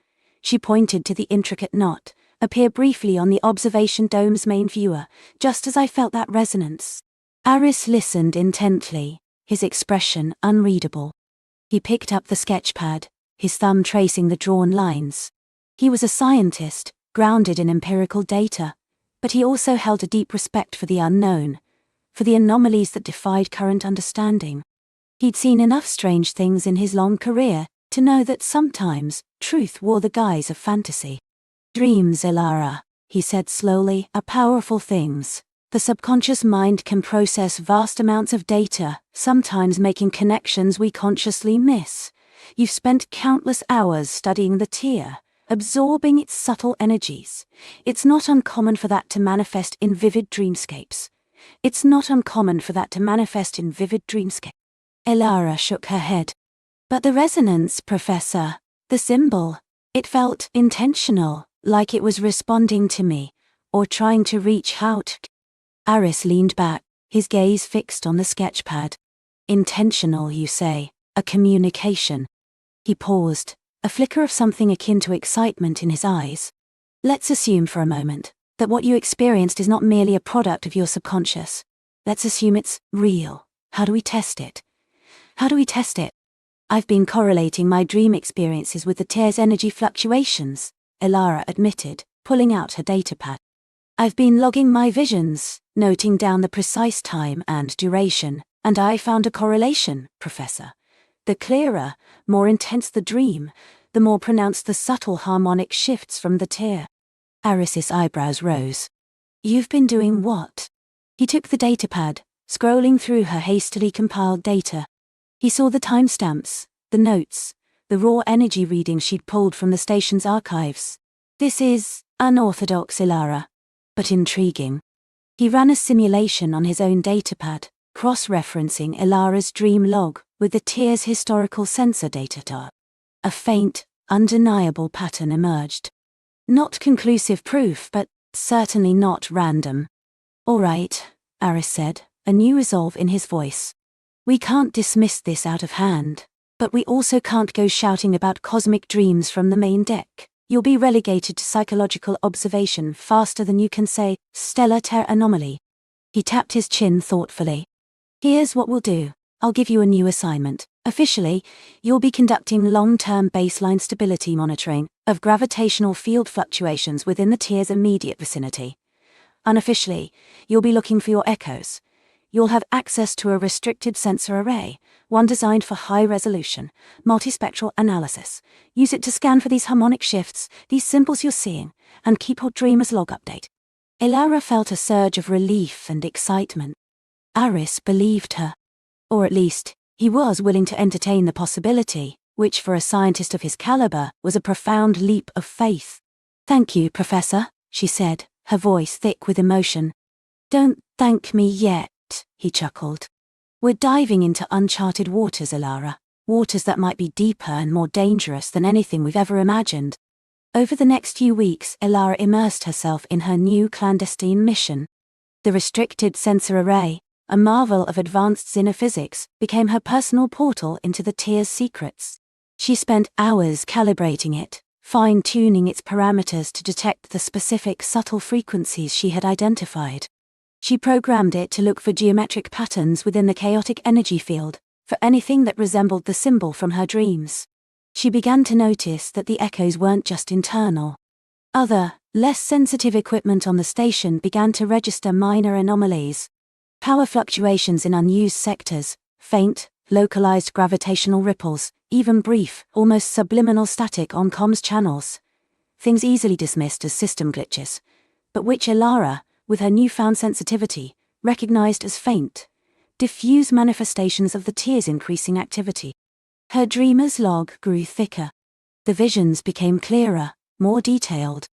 She pointed to the intricate knot, appear briefly on the observation dome's main viewer, just as I felt that resonance. Aris listened intently, his expression unreadable. He picked up the sketchpad, his thumb tracing the drawn lines. He was a scientist, grounded in empirical data, but he also held a deep respect for the unknown, for the anomalies that defied current understanding. He'd seen enough strange things in his long career to know that sometimes truth wore the guise of fantasy. Dreams, Elara, he said slowly, are powerful things. The subconscious mind can process vast amounts of data, sometimes making connections we consciously miss. You've spent countless hours studying the tear, absorbing its subtle energies. It's not uncommon for that to manifest in vivid dreamscapes. It's not uncommon for that to manifest in vivid dreamscapes. Elara shook her head. But the resonance, Professor, the symbol, it felt intentional, like it was responding to me, or trying to reach out. Aris leaned back, his gaze fixed on the sketchpad. Intentional, you say, a communication. He paused, a flicker of something akin to excitement in his eyes. Let's assume for a moment that what you experienced is not merely a product of your subconscious. Let's assume it's real. How do we test it? How do we test it? I've been correlating my dream experiences with the tear's energy fluctuations, Elara admitted, pulling out her datapad. I've been logging my visions, noting down the precise time and duration, And I found a correlation, Professor. The clearer, more intense the dream, the more pronounced the subtle harmonic shifts from the tear. Aris's eyebrows rose. You've been doing what? He took the datapad, scrolling through her hastily compiled data. He saw the timestamps, the notes, the raw energy readings she'd pulled from the station's archives. This is unorthodox, Elara, but intriguing. He ran a simulation on his own datapad, cross-referencing Elara's dream log with the tear's historical sensor data. A faint, undeniable pattern emerged. Not conclusive proof, but certainly not random. All right, Aris said, a new resolve in his voice. We can't dismiss this out of hand, but we also can't go shouting about cosmic dreams from the main deck. You'll be relegated to psychological observation faster than you can say, stellar tear anomaly. He tapped his chin thoughtfully. Here's what we'll do. I'll give you a new assignment. Officially, you'll be conducting long-term baseline stability monitoring of gravitational field fluctuations within the tear's immediate vicinity. Unofficially, you'll be looking for your echoes. You'll have access to a restricted sensor array, one designed for high-resolution, multispectral analysis. Use it to scan for these harmonic shifts, these symbols you're seeing, and keep your dreamer's log update. Elara felt a surge of relief and excitement. Aris believed her. Or at least, he was willing to entertain the possibility, which for a scientist of his caliber was a profound leap of faith. Thank you, Professor, she said, her voice thick with emotion. Don't thank me yet, he chuckled. We're diving into uncharted waters, Elara, waters that might be deeper and more dangerous than anything we've ever imagined. Over the next few weeks, Elara immersed herself in her new clandestine mission. The restricted sensor array, a marvel of advanced xenophysics, became her personal portal into the tear's secrets. She spent hours calibrating it, fine-tuning its parameters to detect the specific subtle frequencies she had identified. She programmed it to look for geometric patterns within the chaotic energy field, for anything that resembled the symbol from her dreams. She began to notice that the echoes weren't just internal. Other, less sensitive equipment on the station began to register minor anomalies. Power fluctuations in unused sectors, faint, localized gravitational ripples, even brief, almost subliminal static on comms channels. Things easily dismissed as system glitches, but which Elara, with her newfound sensitivity, recognized as faint, diffuse manifestations of the tear's increasing activity. Her dreamer's log grew thicker. The visions became clearer, more detailed.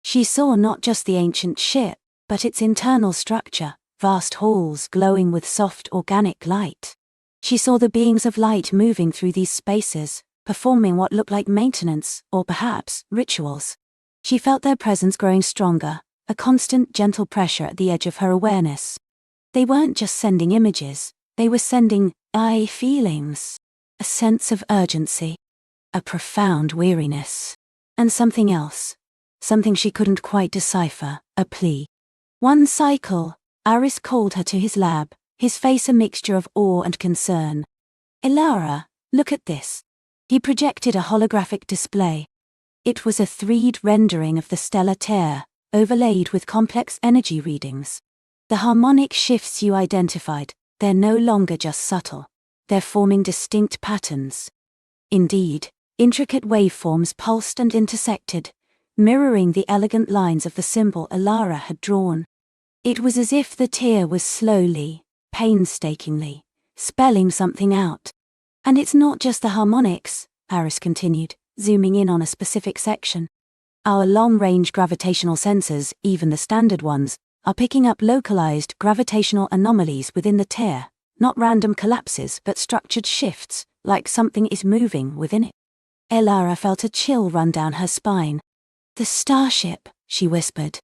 She saw not just the ancient ship, but its internal structure, vast halls glowing with soft organic light. She saw the beings of light moving through these spaces, performing what looked like maintenance, or perhaps rituals. She felt their presence growing stronger, a constant gentle pressure at the edge of her awareness. They weren't just sending images, they were sending feelings, a sense of urgency, a profound weariness, and something else, something she couldn't quite decipher, a plea. One cycle, Aris called her to his lab, his face a mixture of awe and concern. Elara, look at this. He projected a holographic display. It was a 3D rendering of the stellar tear, overlaid with complex energy readings. The harmonic shifts you identified, they're no longer just subtle. They're forming distinct patterns. Indeed, intricate waveforms pulsed and intersected, mirroring the elegant lines of the symbol Elara had drawn. It was as if the tear was slowly, painstakingly, spelling something out. And it's not just the harmonics, Aris continued, zooming in on a specific section. Our long-range gravitational sensors, even the standard ones, are picking up localized gravitational anomalies within the tear, not random collapses but structured shifts, like something is moving within it. Elara felt a chill run down her spine. The starship, she whispered.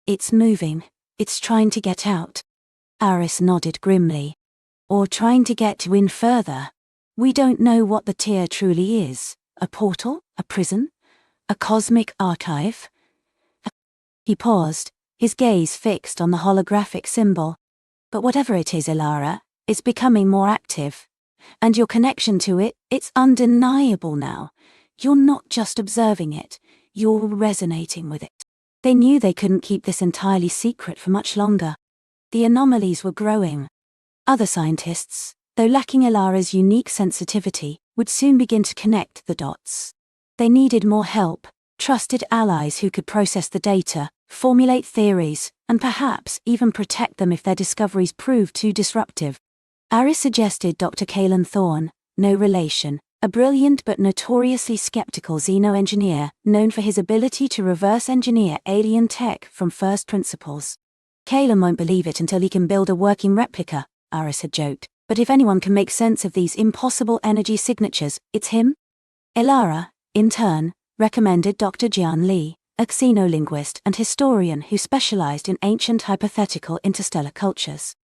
It's moving. It's trying to get out. Aris nodded grimly. Or trying to get in further. We don't know what the tear truly is. A portal? A prison? A cosmic archive? He paused, his gaze fixed on the holographic symbol. But whatever it is, Elara, it's becoming more active. And your connection to it, it's undeniable now. You're not just observing it, you're resonating with it. They knew they couldn't keep this entirely secret for much longer. The anomalies were growing. Other scientists, though lacking Elara's unique sensitivity, would soon begin to connect the dots. They needed more help, trusted allies who could process the data, formulate theories, and perhaps even protect them if their discoveries proved too disruptive. Aris suggested Dr. Kalen Thorne, no relation, a brilliant but notoriously skeptical xeno-engineer known for his ability to reverse engineer alien tech from first principles. Kalen won't believe it until he can build a working replica, Aris had joked, but if anyone can make sense of these impossible energy signatures, it's him. Elara, in turn, recommended Dr. Jian Li, a xenolinguist and historian who specialized in ancient hypothetical interstellar cultures.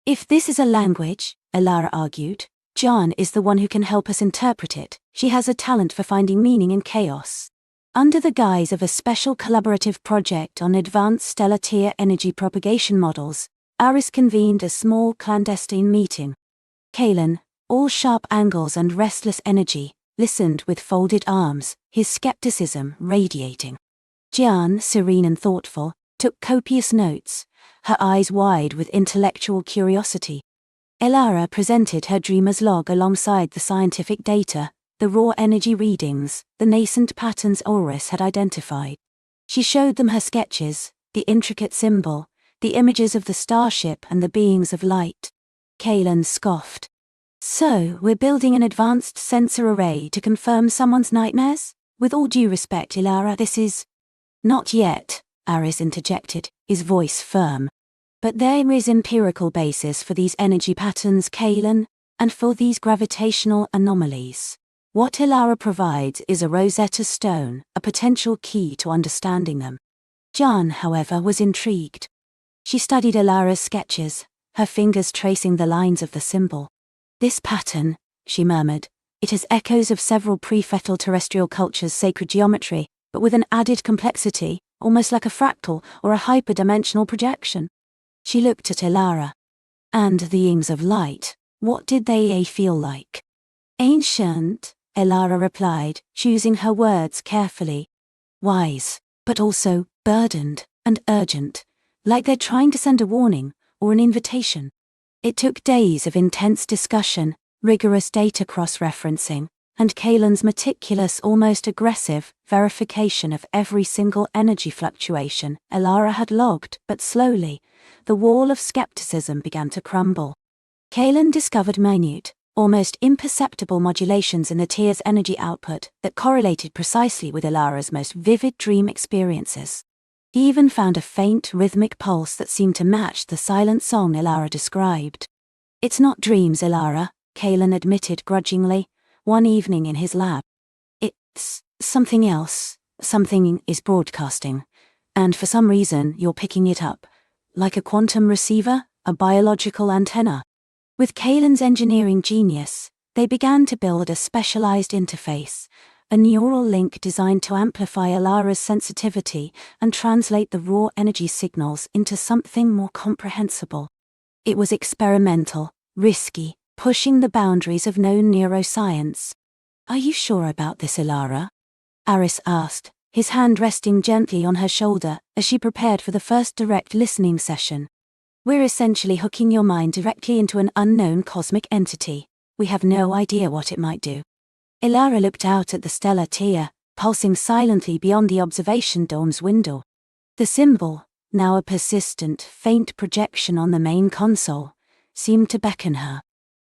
If this is a language, Elara argued, Jian is the one who can help us interpret it. She has a talent for finding meaning in chaos. Under the guise of a special collaborative project on advanced stellar tier energy propagation models, Aris convened a small clandestine meeting. Kalen, all sharp angles and restless energy, listened with folded arms, his skepticism radiating. Jian, serene and thoughtful, took copious notes, her eyes wide with intellectual curiosity. Elara presented her dreamer's log alongside the scientific data, the raw energy readings, the nascent patterns Oris had identified. She showed them her sketches, the intricate symbol, the images of the starship and the beings of light. Kalen scoffed. So, we're building an advanced sensor array to confirm someone's nightmares? With all due respect, Elara, this is... Not yet, Aris interjected, his voice firm. But there is empirical basis for these energy patterns, Kalen, and for these gravitational anomalies. What Elara provides is a Rosetta Stone, a potential key to understanding them. Jian, however, was intrigued. She studied Elara's sketches, her fingers tracing the lines of the symbol. This pattern, she murmured, it has echoes of several pre-fetal terrestrial cultures' sacred geometry, but with an added complexity, almost like a fractal or a hyperdimensional projection. She looked at Elara. And the beings of light, what did they feel like? Ancient, Elara replied, choosing her words carefully. Wise, but also burdened and urgent, like they're trying to send a warning or an invitation. It took days of intense discussion, rigorous data cross-referencing, and Kalen's meticulous, almost aggressive, verification of every single energy fluctuation Elara had logged, but slowly, the wall of skepticism began to crumble. Kalen discovered minute, almost imperceptible modulations in the tier's energy output that correlated precisely with Elara's most vivid dream experiences. He even found a faint, rhythmic pulse that seemed to match the silent song Elara described. It's not dreams, Elara, Kalen admitted grudgingly, one evening in his lab. It's something else. Something is broadcasting. And for some reason, you're picking it up. Like a quantum receiver, a biological antenna. With Kalen's engineering genius, they began to build a specialized interface, a neural link designed to amplify Elara's sensitivity and translate the raw energy signals into something more comprehensible. It was experimental, risky, pushing the boundaries of known neuroscience. Are you sure about this, Elara? Aris asked, his hand resting gently on her shoulder as she prepared for the first direct listening session. We're essentially hooking your mind directly into an unknown cosmic entity. We have no idea what it might do. Elara looked out at the stellar tier, pulsing silently beyond the observation dome's window. The symbol, now a persistent, faint projection on the main console, seemed to beckon her.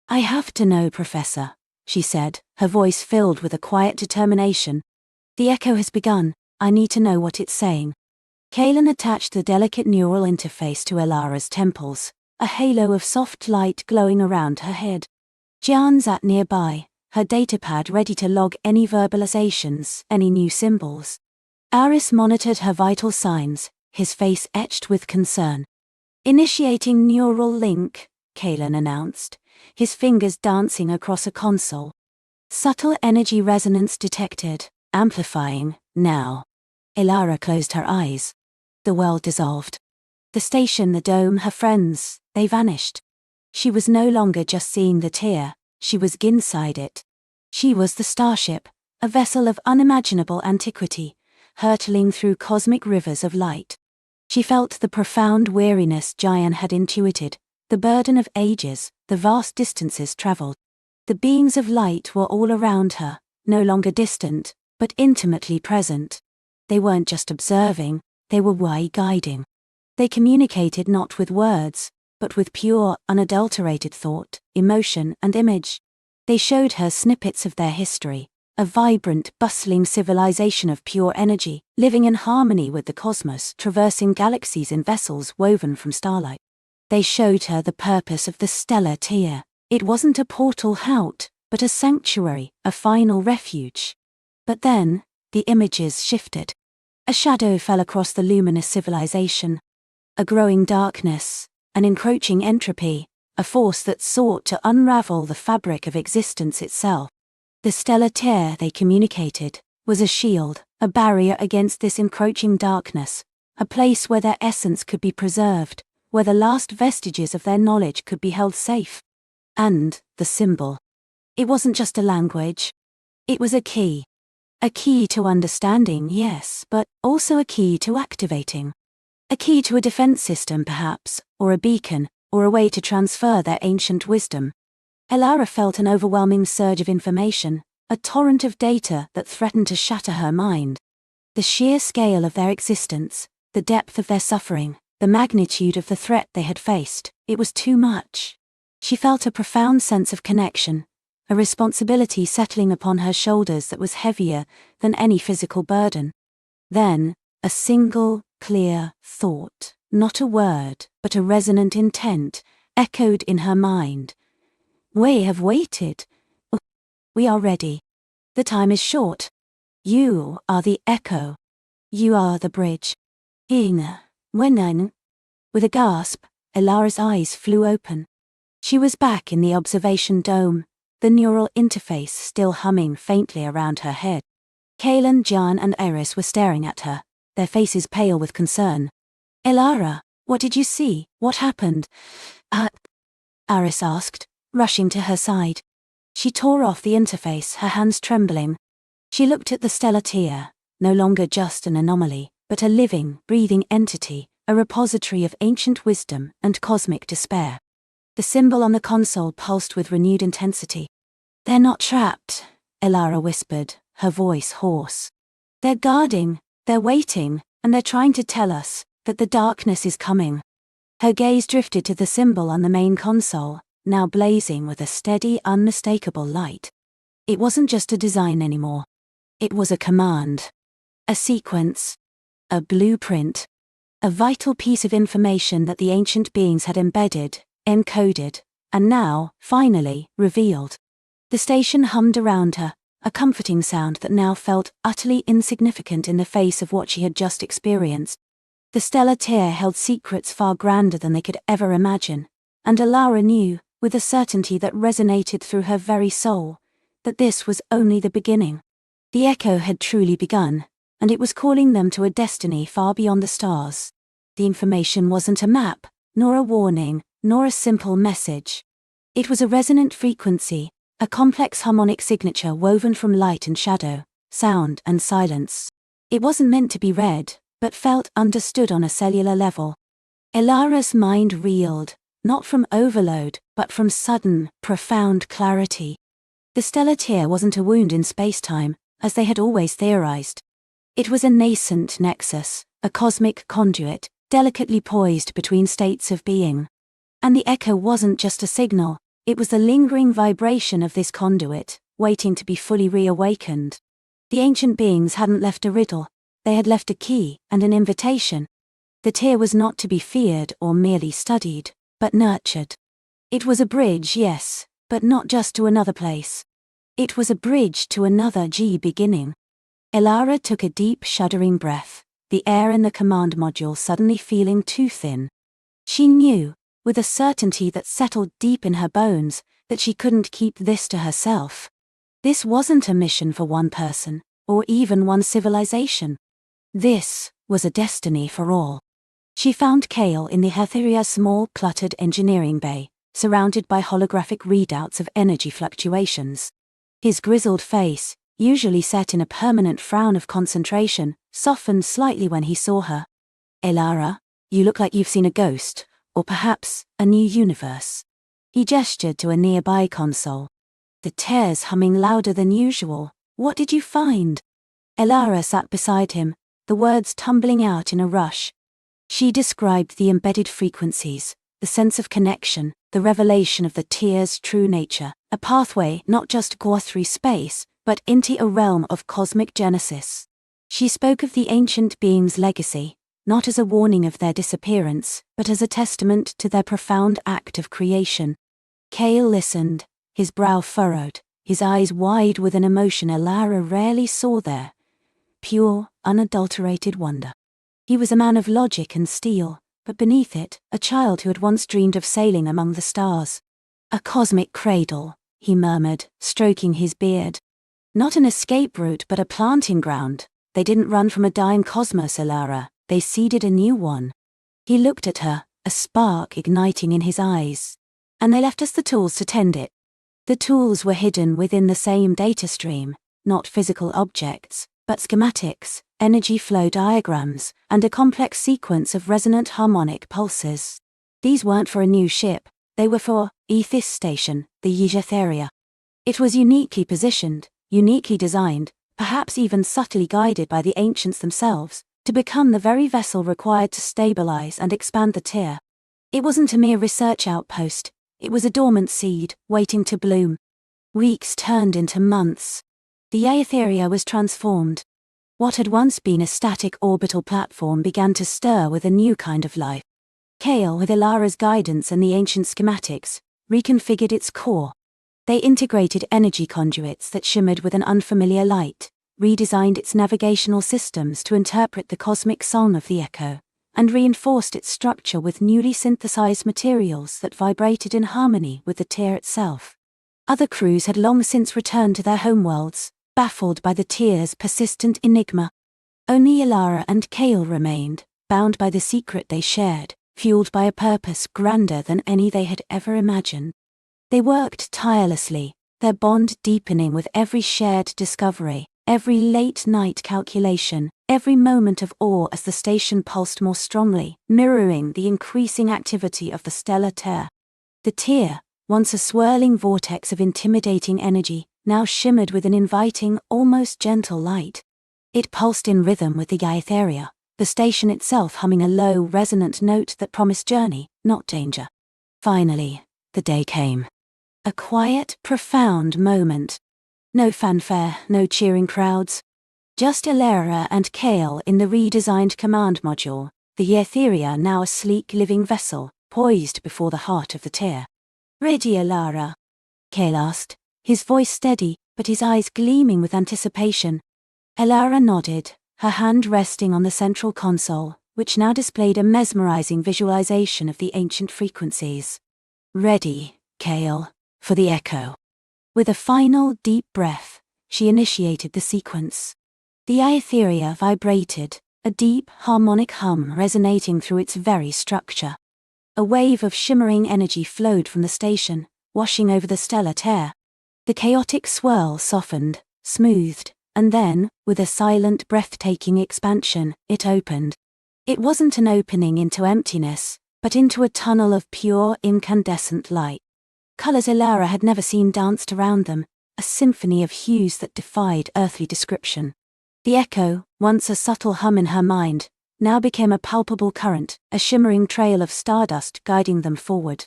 I have to know, Professor, she said, her voice filled with a quiet determination. The echo has begun. I need to know what it's saying. Kalen attached the delicate neural interface to Elara's temples, a halo of soft light glowing around her head. Jian sat nearby, her datapad ready to log any verbalizations, any new symbols. Aris monitored her vital signs, his face etched with concern. Initiating neural link, Kalen announced, his fingers dancing across a console. Subtle energy resonance detected, amplifying, now. Elara closed her eyes. The world dissolved. The station, the dome, her friends, they vanished. She was no longer just seeing the tier, she was inside it. She was the starship, a vessel of unimaginable antiquity, hurtling through cosmic rivers of light. She felt the profound weariness Jian had intuited, The burden of ages, the vast distances traveled. The beings of light were all around her, no longer distant, but intimately present. They weren't just observing, they were guiding. They communicated not with words, but with pure, unadulterated thought, emotion, and image. They showed her snippets of their history, a vibrant, bustling civilization of pure energy, living in harmony with the cosmos, traversing galaxies in vessels woven from starlight. They showed her the purpose of the stellar tier. It wasn't a portal out, but a sanctuary, a final refuge. But then, the images shifted. A shadow fell across the luminous civilization. A growing darkness, an encroaching entropy, a force that sought to unravel the fabric of existence itself. The stellar tier, they communicated, was a shield, a barrier against this encroaching darkness, a place where their essence could be preserved, where the last vestiges of their knowledge could be held safe. And the symbol. It wasn't just a language. It was a key. A key to understanding, yes, but also a key to activating. A key to a defense system, perhaps, or a beacon, or a way to transfer their ancient wisdom. Elara felt an overwhelming surge of information, a torrent of data that threatened to shatter her mind. The sheer scale of their existence, the depth of their suffering, the magnitude of the threat they had faced, it was too much. She felt a profound sense of connection, a responsibility settling upon her shoulders that was heavier than any physical burden. Then, a single, clear thought, not a word, but a resonant intent, echoed in her mind. We have waited. We are ready. The time is short. You are the echo. You are the bridge. When. With a gasp, Elara's eyes flew open. She was back in the observation dome, the neural interface still humming faintly around her head. Kaelan, Jan, and Eris were staring at her, their faces pale with concern. Elara, what did you see? What happened? Eris asked, rushing to her side. She tore off the interface, her hands trembling. She looked at the stellar tier, no longer just an anomaly, but a living, breathing entity, a repository of ancient wisdom and cosmic despair. The symbol on the console pulsed with renewed intensity. They're not trapped, Elara whispered, her voice hoarse. They're guarding, they're waiting, and they're trying to tell us that the darkness is coming. Her gaze drifted to the symbol on the main console, now blazing with a steady, unmistakable light. It wasn't just a design anymore. It was a command. A sequence. A blueprint. A vital piece of information that the ancient beings had embedded, encoded, and now, finally, revealed. The station hummed around her, a comforting sound that now felt utterly insignificant in the face of what she had just experienced. The stellar tier held secrets far grander than they could ever imagine, and Elara knew, with a certainty that resonated through her very soul, that this was only the beginning. The echo had truly begun, and it was calling them to a destiny far beyond the stars. The information wasn't a map, nor a warning, nor a simple message. It was a resonant frequency, a complex harmonic signature woven from light and shadow, sound and silence. It wasn't meant to be read, but felt understood on a cellular level. Elara's mind reeled, not from overload, but from sudden, profound clarity. The stellar tier wasn't a wound in space-time, as they had always theorized. It was a nascent nexus, a cosmic conduit, delicately poised between states of being. And the echo wasn't just a signal, it was the lingering vibration of this conduit, waiting to be fully reawakened. The ancient beings hadn't left a riddle, they had left a key and an invitation. The tier was not to be feared or merely studied, but nurtured. It was a bridge, yes, but not just to another place. It was a bridge to another beginning. Elara took a deep, shuddering breath, the air in the command module suddenly feeling too thin. She knew, with a certainty that settled deep in her bones, that she couldn't keep this to herself. This wasn't a mission for one person, or even one civilization. This was a destiny for all. She found Kale in the Hetheria small, cluttered engineering bay, surrounded by holographic readouts of energy fluctuations. His grizzled face, usually set in a permanent frown of concentration, softened slightly when he saw her. Elara, you look like you've seen a ghost. Or perhaps, a new universe. He gestured to a nearby console. The tears humming louder than usual. What did you find? Elara sat beside him, the words tumbling out in a rush. She described the embedded frequencies, the sense of connection, the revelation of the tear's true nature, a pathway not just through space, but into a realm of cosmic genesis. She spoke of the ancient beings' legacy, not as a warning of their disappearance, but as a testament to their profound act of creation. Kale listened, his brow furrowed, his eyes wide with an emotion Elara rarely saw there. Pure, unadulterated wonder. He was a man of logic and steel, but beneath it, a child who had once dreamed of sailing among the stars. A cosmic cradle, he murmured, stroking his beard. Not an escape route but a planting ground. They didn't run from a dying cosmos, Elara, they seeded a new one. He looked at her, a spark igniting in his eyes. And they left us the tools to tend it. The tools were hidden within the same data stream, not physical objects, but schematics, energy flow diagrams, and a complex sequence of resonant harmonic pulses. These weren't for a new ship, they were for Ethis Station, the Etheria. It was uniquely positioned, uniquely designed, perhaps even subtly guided by the ancients themselves, to become the very vessel required to stabilize and expand the tier. It wasn't a mere research outpost, it was a dormant seed, waiting to bloom. Weeks turned into months. The Etheria was transformed. What had once been a static orbital platform began to stir with a new kind of life. Kale, with Elara's guidance and the ancient schematics, reconfigured its core. They integrated energy conduits that shimmered with an unfamiliar light, redesigned its navigational systems to interpret the cosmic song of the echo, and reinforced its structure with newly synthesized materials that vibrated in harmony with the tier itself. Other crews had long since returned to their homeworlds, baffled by the tier's persistent enigma. Only Elara and Kale remained, bound by the secret they shared, fueled by a purpose grander than any they had ever imagined. They worked tirelessly, their bond deepening with every shared discovery, every late-night calculation, every moment of awe as the station pulsed more strongly, mirroring the increasing activity of the stellar tier. The tier, once a swirling vortex of intimidating energy, now shimmered with an inviting, almost gentle light. It pulsed in rhythm with the Etheria, the station itself humming a low, resonant note that promised journey, not danger. Finally, the day came. A quiet, profound moment. No fanfare, no cheering crowds. Just Elara and Kale in the redesigned command module, the Etheria now a sleek living vessel, poised before the heart of the tier. "Ready, Elara?" Kale asked, his voice steady, but his eyes gleaming with anticipation. Elara nodded, her hand resting on the central console, which now displayed a mesmerizing visualization of the ancient frequencies. "Ready, Kale, for the echo." With a final deep breath, she initiated the sequence. The Etheria vibrated, a deep, harmonic hum resonating through its very structure. A wave of shimmering energy flowed from the station, washing over the stellar tier. The chaotic swirl softened, smoothed, and then, with a silent, breathtaking expansion, it opened. It wasn't an opening into emptiness, but into a tunnel of pure, incandescent light. Colors Elara had never seen danced around them, a symphony of hues that defied earthly description. The echo, once a subtle hum in her mind, now became a palpable current, a shimmering trail of stardust guiding them forward.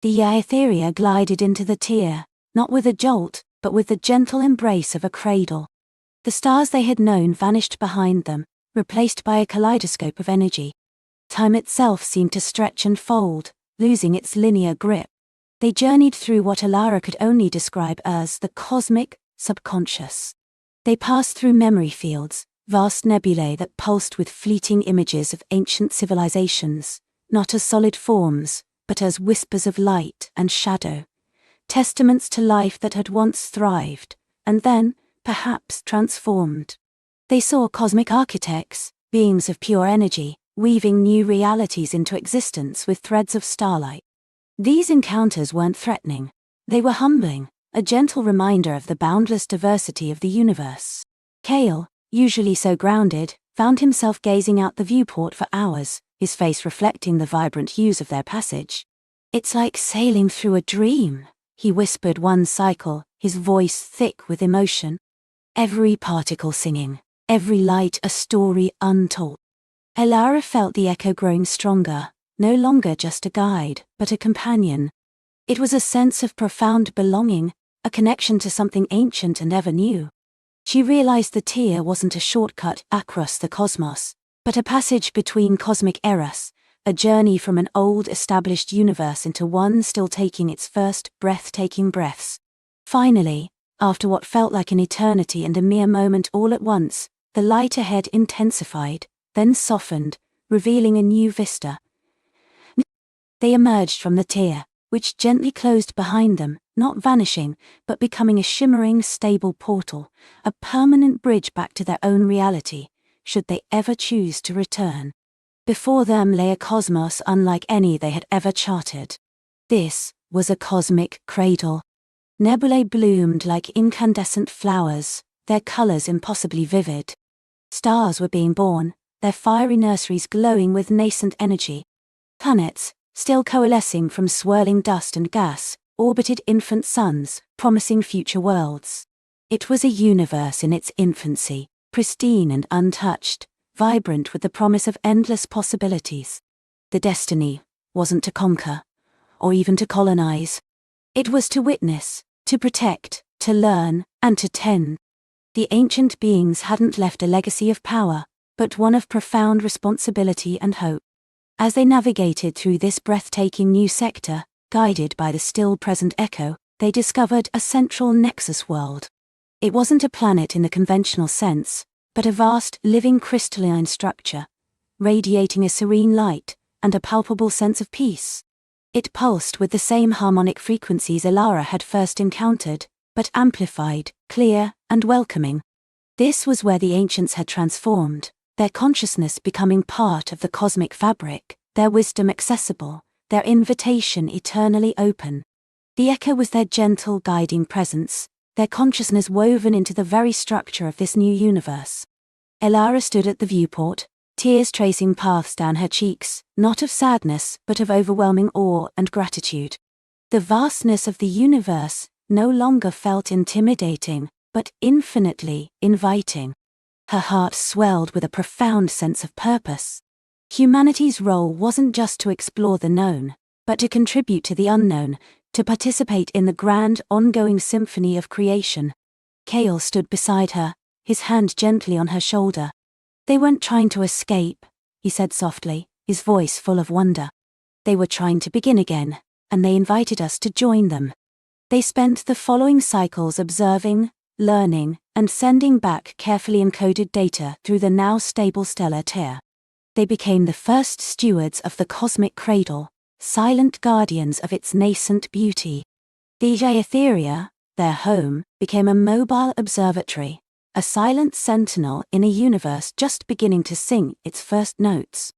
The Etheria glided into the tier, not with a jolt, but with the gentle embrace of a cradle. The stars they had known vanished behind them, replaced by a kaleidoscope of energy. Time itself seemed to stretch and fold, losing its linear grip. They journeyed through what Elara could only describe as the cosmic subconscious. They passed through memory fields, vast nebulae that pulsed with fleeting images of ancient civilizations, not as solid forms, but as whispers of light and shadow, testaments to life that had once thrived, and then, perhaps, transformed. They saw cosmic architects, beings of pure energy, weaving new realities into existence with threads of starlight. These encounters weren't threatening. They were humbling, a gentle reminder of the boundless diversity of the universe. Kale, usually so grounded, found himself gazing out the viewport for hours, his face reflecting the vibrant hues of their passage. "It's like sailing through a dream," he whispered one cycle, his voice thick with emotion. "Every particle singing, every light a story untold." Elara felt the echo growing stronger, no longer just a guide, but a companion. It was a sense of profound belonging, a connection to something ancient and ever new. She realized the tear wasn't a shortcut across the cosmos, but a passage between cosmic eras, a journey from an old established universe into one still taking its first breathtaking breaths. Finally, after what felt like an eternity and a mere moment all at once, the light ahead intensified, then softened, revealing a new vista. They emerged from the tear, which gently closed behind them, not vanishing, but becoming a shimmering, stable portal, a permanent bridge back to their own reality, should they ever choose to return. Before them lay a cosmos unlike any they had ever charted. This was a cosmic cradle. Nebulae bloomed like incandescent flowers, their colors impossibly vivid. Stars were being born, their fiery nurseries glowing with nascent energy. Planets, still coalescing from swirling dust and gas, orbited infant suns, promising future worlds. It was a universe in its infancy, pristine and untouched, vibrant with the promise of endless possibilities. The destiny wasn't to conquer, or even to colonize. It was to witness, to protect, to learn, and to tend. The ancient beings hadn't left a legacy of power, but one of profound responsibility and hope. As they navigated through this breathtaking new sector, guided by the still-present echo, they discovered a central nexus world. It wasn't a planet in the conventional sense, but a vast, living crystalline structure, radiating a serene light and a palpable sense of peace. It pulsed with the same harmonic frequencies Elara had first encountered, but amplified, clear, and welcoming. This was where the ancients had transformed, their consciousness becoming part of the cosmic fabric, their wisdom accessible, their invitation eternally open. The echo was their gentle guiding presence, their consciousness woven into the very structure of this new universe. Elara stood at the viewport, tears tracing paths down her cheeks, not of sadness but of overwhelming awe and gratitude. The vastness of the universe no longer felt intimidating, but infinitely inviting. Her heart swelled with a profound sense of purpose. Humanity's role wasn't just to explore the known, but to contribute to the unknown, to participate in the grand, ongoing symphony of creation. Kale stood beside her, his hand gently on her shoulder. "They weren't trying to escape," he said softly, his voice full of wonder. "They were trying to begin again, and they invited us to join them." They spent the following cycles observing, learning, and sending back carefully encoded data through the now stable stellar tear. They became the first stewards of the cosmic cradle, silent guardians of its nascent beauty. The Etheria, their home, became a mobile observatory, a silent sentinel in a universe just beginning to sing its first notes.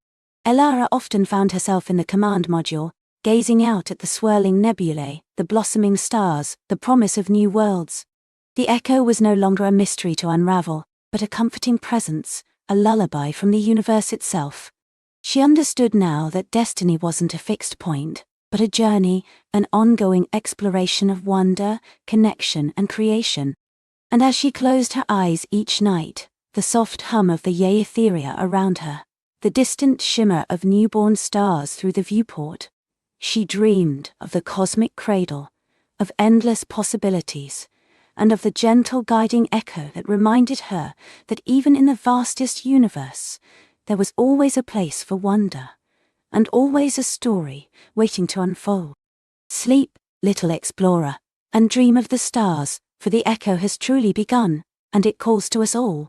Elara often found herself in the command module, gazing out at the swirling nebulae, the blossoming stars, the promise of new worlds. The echo was no longer a mystery to unravel, but a comforting presence, a lullaby from the universe itself. She understood now that destiny wasn't a fixed point, but a journey, an ongoing exploration of wonder, connection, and creation. And as she closed her eyes each night, the soft hum of the Etheria around her, the distant shimmer of newborn stars through the viewport, she dreamed of the cosmic cradle, of endless possibilities, and of the gentle guiding echo that reminded her that even in the vastest universe, there was always a place for wonder, and always a story waiting to unfold. Sleep, little explorer, and dream of the stars, for the echo has truly begun, and it calls to us all.